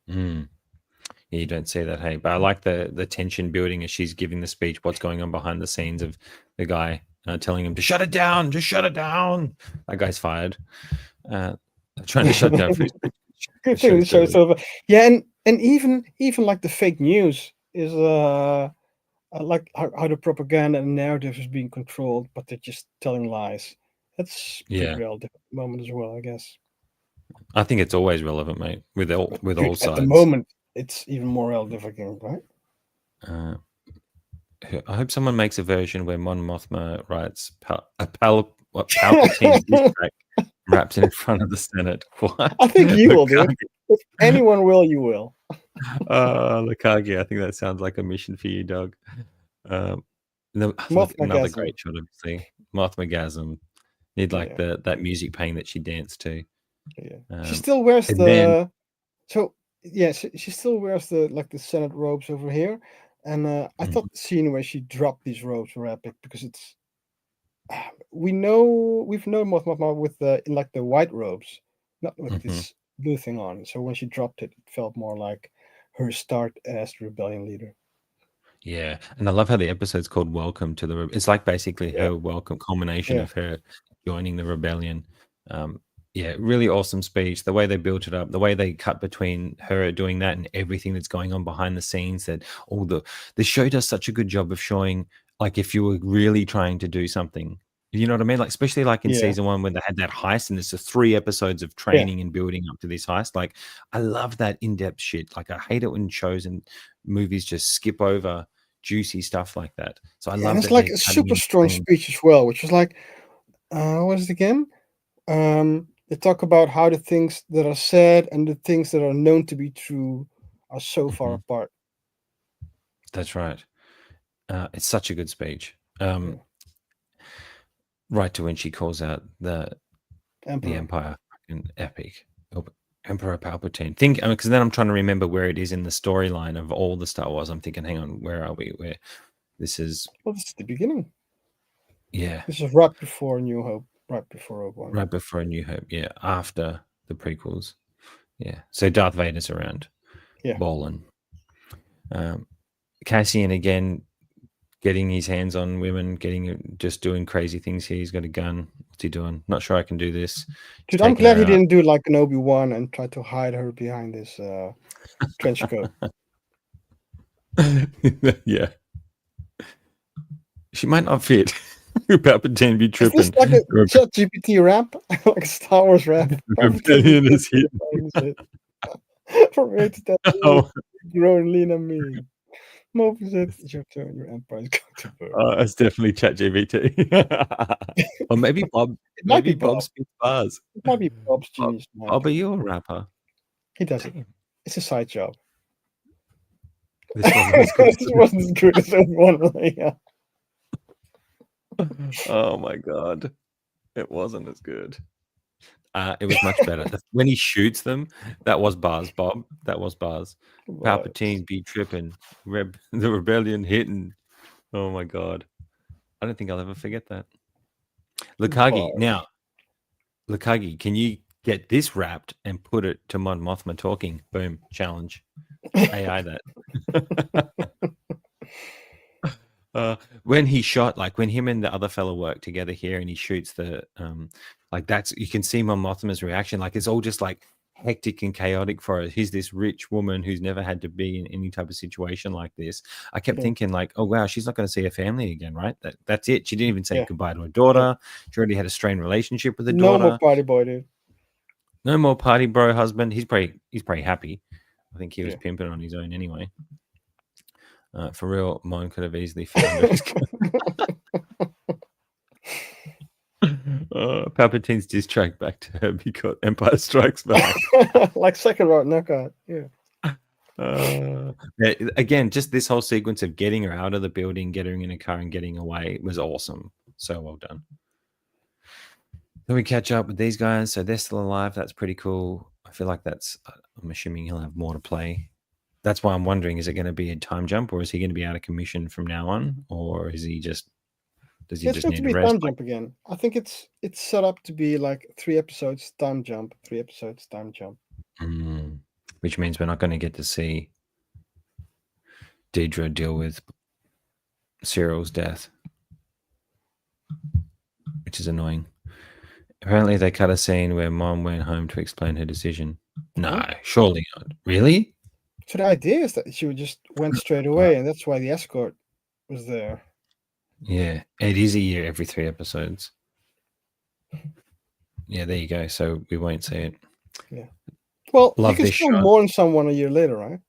Yeah, you don't see that, hey. But I like the tension building as she's giving the speech. What's going on behind the scenes of the guy telling him to shut it down, just shut it down. That guy's fired. Trying to shut down. Good thing the show's over. Yeah, and And even like the fake news is like how the propaganda and narrative is being controlled, but they're just telling lies. That's pretty Yeah. relevant at the moment as well, I guess. I think it's always relevant, mate, with all At the sides. moment, it's even more relevant, again, right? I hope someone makes a version where Mon Mothma writes Palpatine diss track wrapped in front of the Senate. What? I think you will, dude. Lukagi. If anyone will, you will. Lukagi, I think that sounds like a mission for you, Doug. Look, another Mothmagasm. great shot, obviously. Mothmagasm. Need like Yeah. that music playing that she danced to. Yeah. She still wears and the. then- So yeah, she still wears the Senate robes over here, and I thought the scene where she dropped these robes were epic because it's. We've known Mothma with in like the white robes, not with this blue thing on. So when she dropped it, it felt more like her start as the rebellion leader. Yeah, and I love how the episode's called "Welcome to the." It's like basically Yeah. her welcome culmination Yeah. of her joining the rebellion. Yeah, really awesome speech. The way they built it up, the way they cut between her doing that and everything that's going on behind the scenes. That all the show does such a good job of showing, like, if you were really trying to do something, you know what I mean? Like, especially like in Yeah. season 1 when they had that heist, and it's the 3 episodes of training and building up to this heist. Like, I love that in-depth shit. Like, I hate it when shows and movies just skip over juicy stuff like that. So I love and it's that like they're a cutting super in strong between. speech as well, which was like, what was it again? They talk about how the things that are said and the things that are known to be true are so far apart. That's right. It's such a good speech. Right to when she calls out the Empire, fucking epic. Emperor Palpatine. Because then I'm trying to remember where it is in the storyline of all the Star Wars. I'm thinking, hang on, where are we? Where this is? Well, this is the beginning. Yeah, This is right before New Hope, right before Rogue One. right before A New Hope. Yeah, after the prequels. Yeah, so Darth Vader's around. Yeah, bowling. Cassian again, getting his hands on women, just doing crazy things here. He's got a gun. What's he doing? Not sure I can do this. dude, I'm glad he didn't do like an Obi-Wan and try to hide her behind this trench coat. Yeah, she might not fit. Palpatine be tripping. Is this like a ChatGPT rap, like a Star Wars rap? Rebellion is hitting. From 8 to 10, Oh. grow and lean on me. Moses, it's your turn. Your empire is going to burn. It's definitely ChatGPT. Or maybe Bob. It might be Bob Bob. spits bars. It might be Bob's genius. Bob, are you a rapper? He does it. It's a side job. This wasn't as good as Obi-Wan, really. Yeah. Oh my god, it wasn't as good. It was much better when he shoots them. That was bars, Bob. That was bars. Palpatine be tripping. The rebellion hitting. Oh my god, I don't think I'll ever forget that. Lukagi. Now, Lukagi, can you get this wrapped and put it to Mon Mothma talking? Boom, challenge. AI that. When he shot, like when him and the other fellow work together here, and he shoots the like that's, you can see Mon Mothma's reaction. Like it's all just like hectic and chaotic for her. He's this rich woman who's never had to be in any type of situation like this. I kept thinking like, oh wow, she's not going to see her family again, right? That's it. She didn't even say goodbye to her daughter. She already had a strained relationship with her daughter. No more party boy, dude. No more party bro husband. He's pretty happy. I think he was pimping on his own anyway. For real, mine could have easily found it. Palpatine's diss track back to her because Empire Strikes Back. Like second round knockout. Yeah. Again, just this whole sequence of getting her out of the building, getting her in a car and getting away was awesome. So well done. Then we catch up with these guys. So they're still alive. That's pretty cool. I feel like I'm assuming he'll have more to play. That's why I'm wondering, is it going to be a time jump, or is he going to be out of commission from now on, or is he just does he just need to rest? Time jump again. I think it's set up to be like 3 episodes time jump, 3 episodes time jump. Which means we're not going to get to see Deidre deal with Cyril's death, which is annoying. Apparently, they cut a scene where Mom went home to explain her decision. No, surely not. Really? So the idea is that she would just went straight away, and that's why the escort was there. Yeah, it is a year every 3 episodes. Yeah, there you go. So we won't see it. Well, Love you can this still shot. mourn someone a year later, right?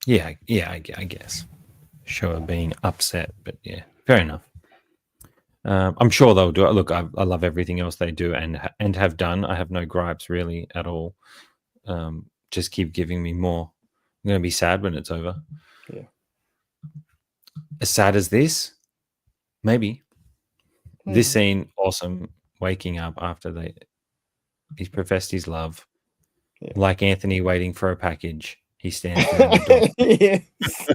Yeah, I guess. Sure, being upset, but yeah, fair enough. I'm sure they'll do it. Look, I love everything else they do and have done. I have no gripes really at all. Just keep giving me more. I'm going to be sad when it's over. Yeah. As sad as this, maybe. This Mhm. scene, awesome. Waking up after he's professed his love. Yeah. Like Anthony waiting for a package. He stands there in the door. Yes.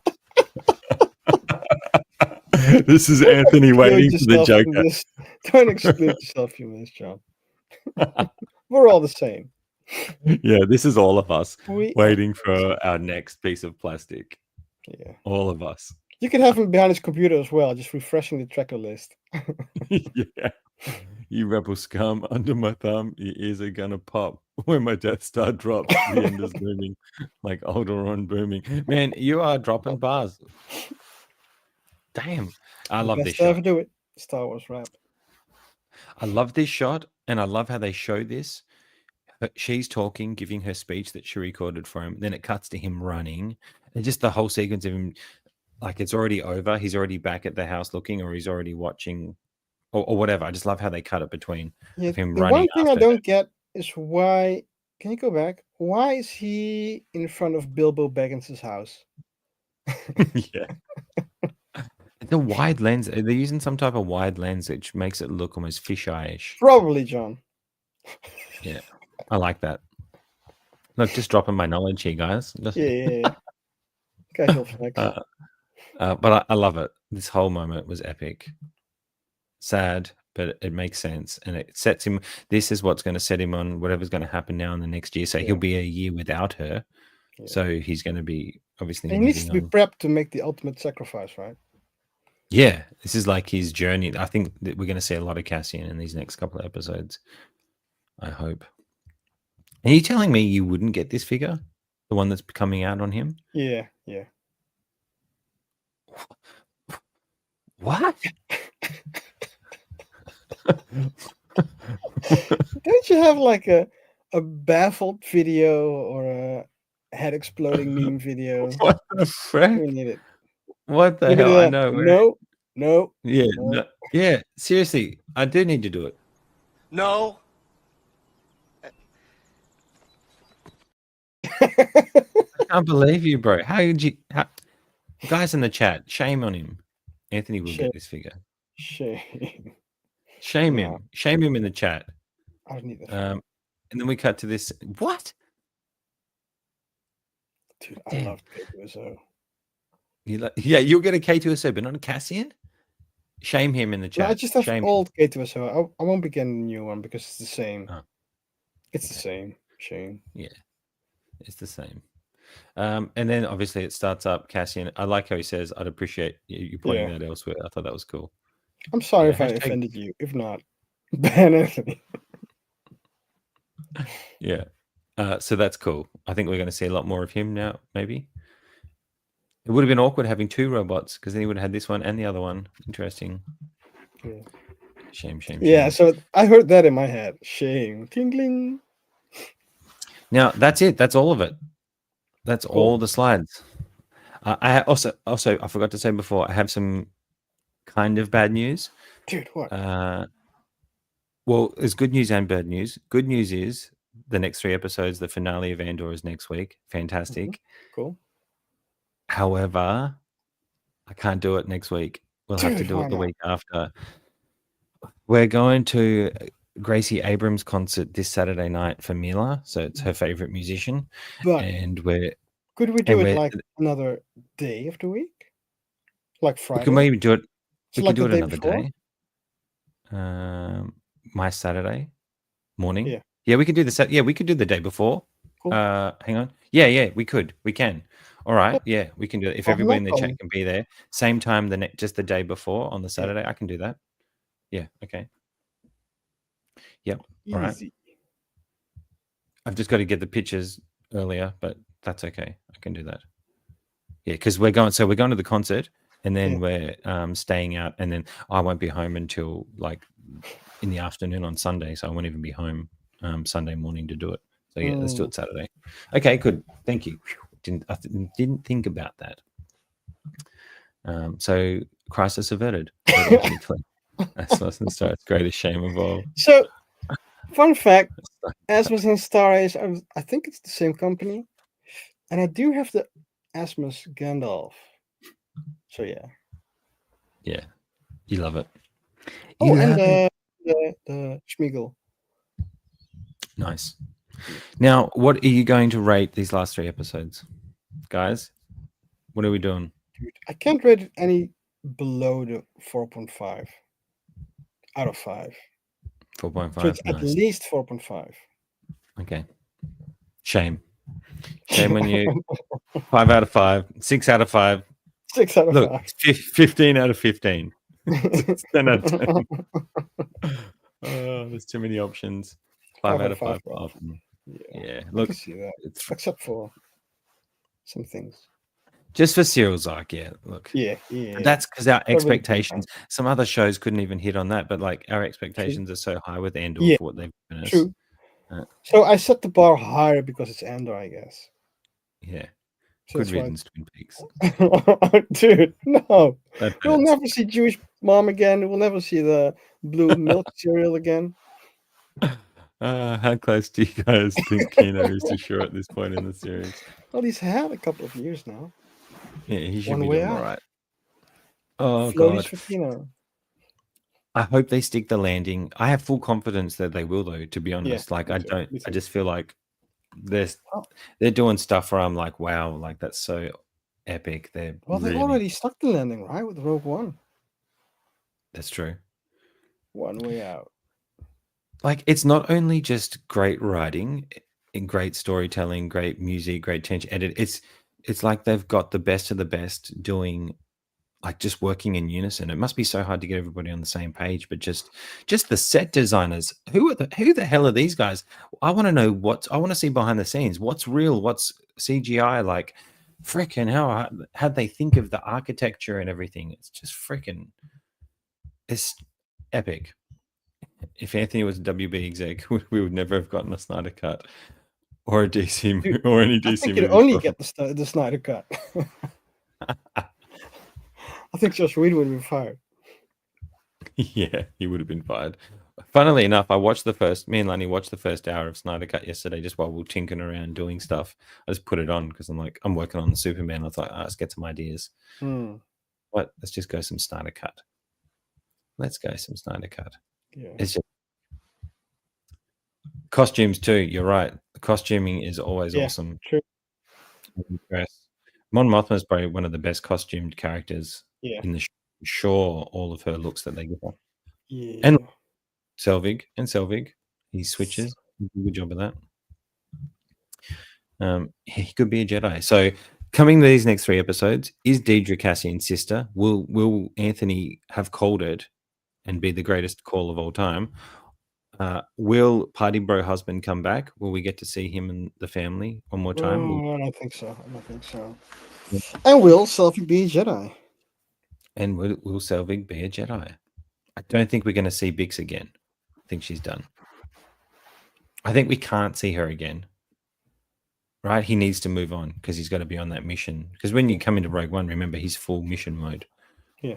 This is Anthony waiting for the yourself from Joker. this. Don't exclude yourself from this, John. We're all the same. Yeah, this is all of us We waiting for our next piece of plastic. Yeah. All of us. You can have him behind his computer as well, just refreshing the tracker list. Yeah. You rebel scum under my thumb, your ears are gonna pop when my Death Star drops. The end is booming like Alderaan booming. Man, you are dropping bars. Damn. I love this Best to ever shot. do it. Star Wars rap. I love this shot, and I love how they show this. She's talking, giving her speech that she recorded for him. Then it cuts to him running, and just the whole sequence of him, like it's already over. He's already back at the house looking, or he's already watching, or whatever. I just love how they cut it between Yeah, of him the running one thing I after don't get is why. Can you go back? Why is he in front of Bilbo Baggins' house? her. Yeah. The wide lens, they're using some type of wide lens which makes it look almost fisheye-ish. Probably, John. Yeah, I like that. Look, just dropping my knowledge here, guys. Just, Yeah. Casual flex. but I love it. This whole moment was epic. Sad, but it makes sense, and it sets him. This is what's going to set him on whatever's going to happen now in the next year. So he'll be a year without her. Yeah. So he's going to be obviously. And he needs to be moving on. prepped to make the ultimate sacrifice, right? Yeah, this is like his journey. I think that we're going to see a lot of Cassian in these next couple of episodes. I hope. Are you telling me you wouldn't get this figure? The one that's coming out on him? Yeah. What? Don't you have like a baffled video or a head exploding meme video? What the frick? We need it. What the Maybe hell? I know. No. Yeah. no. No. Yeah. Seriously, I do need to do it. No. I can't believe you, bro. How did you? Guys in the chat, shame on him. Anthony will Shame. get this figure. Shame. Shame No. him. Shame him in the chat. I don't need that. And then we cut to this. What? Dude, I damn. love K2SO. Yeah, you'll get a K2SO, but not a Cassian. Shame him in the No, chat. I just have Shame him. old K2SO. I won't be getting a new one because it's the same. Oh. It's the same. Shame. Yeah, it's the same. And then obviously it starts up Cassian. I like how he says, "I'd appreciate you pointing that elsewhere." I thought that was cool. I'm sorry Yeah, if I hashtag- offended you. If not, ban Anthony. Yeah. So that's cool. I think we're going to see a lot more of him now. Maybe it would have been awkward having two robots because then he would have had this one and the other one. Interesting. Yeah. Shame. Yeah, so I heard that in my head. Shame. Tingling. Now that's it. That's all of it. That's Cool. all the slides. I also I forgot to say before. I have some kind of bad news. Dude, what? Well, there's good news and bad news. Good news is the next 3 episodes, the finale of Andor is next week. Fantastic. Cool. However, I can't do it next week. We'll have to Dude, do why it the not? week after. We're going to Gracie Abrams' concert this Saturday night for Mila. So it's her favorite musician. But And we're could we do and it we're- like another day of the week? Like we Friday? can maybe do it. So We like can do the it day another before? day. My Saturday morning. Yeah. Yeah, we could do the we could do the day before. Cool. Hang on. Yeah, we could. We can. All right. Yeah, we can do it. If I'm everybody in not the chat going. can be there, same time just the day before on the Saturday, I can do that. Yeah. Okay. Yep. All right. Easy. I've just got to get the pictures earlier, but That's okay. I can do that. Yeah, because we're going to the concert, and then Yeah. we're staying out, and then I won't be home until like in the afternoon on Sunday, so I won't even be home Sunday morning to do it. So yeah, let's do it Saturday. Okay, good. Thank you. Didn't think about that. So crisis averted. That's Lesson Star's greatest shame of all. So, fun fact: Asmus and Star Ace, I think it's the same company, and I do have the Asmus Gandalf. So yeah. Yeah, you love it. Oh, You and love it. the Schmiegel. Nice. Now, what are you going to rate these last 3 episodes, guys? What are we doing? Dude, I can't rate it any below the 4.5 out of 5. 4.5. So it's at Nice. least 4.5. Okay. Shame on you. 5 out of 5. 6 out of 5. 6 out of Look, 5. 15 out of 15. 10 out of 10. Oh, there's too many options. 5 out of 5. Yeah. I Look, can see that. it's Except for some things. just for Cyril's arc. Yeah. Look. Yeah. That's because our Probably expectations. Some other shows couldn't even hit on that, but like our expectations are so high with Andor Yeah. for what they've given us. True. So I set the bar higher because it's Andor, I guess. Yeah. So Good that's why riddance, Twin Peaks. Dude, no. That We'll hurts. never see Jewish mom again. We'll never see the blue milk cereal again. How close do you guys think Kino is to Shore at this point in the series? Well, he's had a couple of years now. Yeah, he should One be way doing all out. right. Oh, Floaties God. for Kino. I hope they stick the landing. I have full confidence that they will, though, to be honest. Like, me I too, don't, me I too. just feel like they're Oh. doing stuff where I'm like, wow, like that's so epic. They're Well, they really, already stuck the landing, right? With Rogue One. that's true. One way out. Like, it's not only just great writing and great storytelling, great music, great tension edit. It's like they've got the best of the best doing, like, just working in unison. It must be so hard to get everybody on the same page, but just the set designers. Who the hell are these guys? I want to know I want to see behind the scenes. What's real? What's CGI? Like, freaking how'd they think of the architecture and everything? It's just freaking, it's epic. If Anthony was a WB exec, we would never have gotten a Snyder cut or a DC Dude, or any I DC think you'd movies only from- get the Snyder cut. I think Josh Whedon would have been fired. Yeah, he would have been fired. Funnily enough, me and Lanny watched the first hour of Snyder Cut yesterday just while we were tinkering around doing stuff. I just put it on because I'm like, I'm working on the Superman. I thought, let's get some ideas. But let's just go some Snyder Cut. Let's go some Snyder Cut. Yeah. It's just costumes too. You're right. The costuming is always awesome. True. Mon Mothma is probably one of the best costumed characters Yeah. in the show. All of her looks that they give her. Yeah. And Selvig, he switches. He did a good job of that. He could be a Jedi. So coming to these next 3 episodes, is Deidre Cassian's sister? Will Anthony have called it and be the greatest call of all time? Will Party Bro husband come back? Will we get to see him and the family one more time? I don't think so. And will Selfie be a Jedi? And will Selvig be a Jedi? I don't think we're going to see Bix again. I think she's done. I think we can't see her again. Right? He needs to move on because he's got to be on that mission. Because when you come into Rogue One, remember, he's full mission mode. Yeah.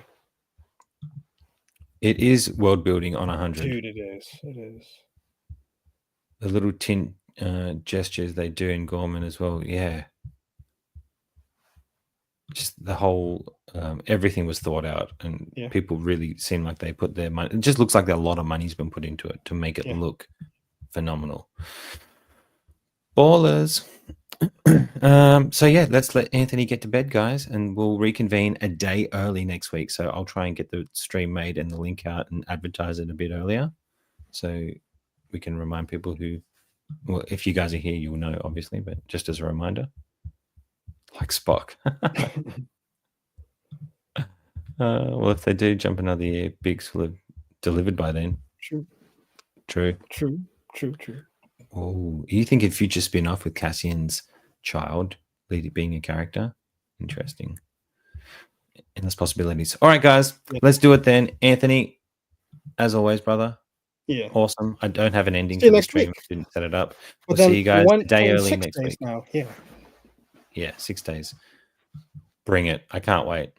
It is world building on 100. Dude, it is. The little tint gestures they do in Gorman as well. Yeah. Just the whole, everything was thought out, and people really seem like they put their money. It just looks like a lot of money's been put into it to make it look phenomenal. Ballers. So yeah, let's let Anthony get to bed, guys, and we'll reconvene a day early next week. So I'll try and get the stream made and the link out and advertise it a bit earlier, so we can remind people who. Well, if you guys are here, you will know, obviously, but just as a reminder, like Spock. Well, if they do jump another year, Biggs will have delivered by then. True. True. Oh, you think a future spin-off with Cassian's child being a character. Interesting. Endless possibilities. All right, guys, let's do it then. Anthony, as always, brother. Yeah. Awesome. I don't have an ending See you for the next stream. week. I didn't set it up. But We'll see you guys a day early 6 next days week. now. Yeah. Yeah, 6 days. Bring it. I can't wait.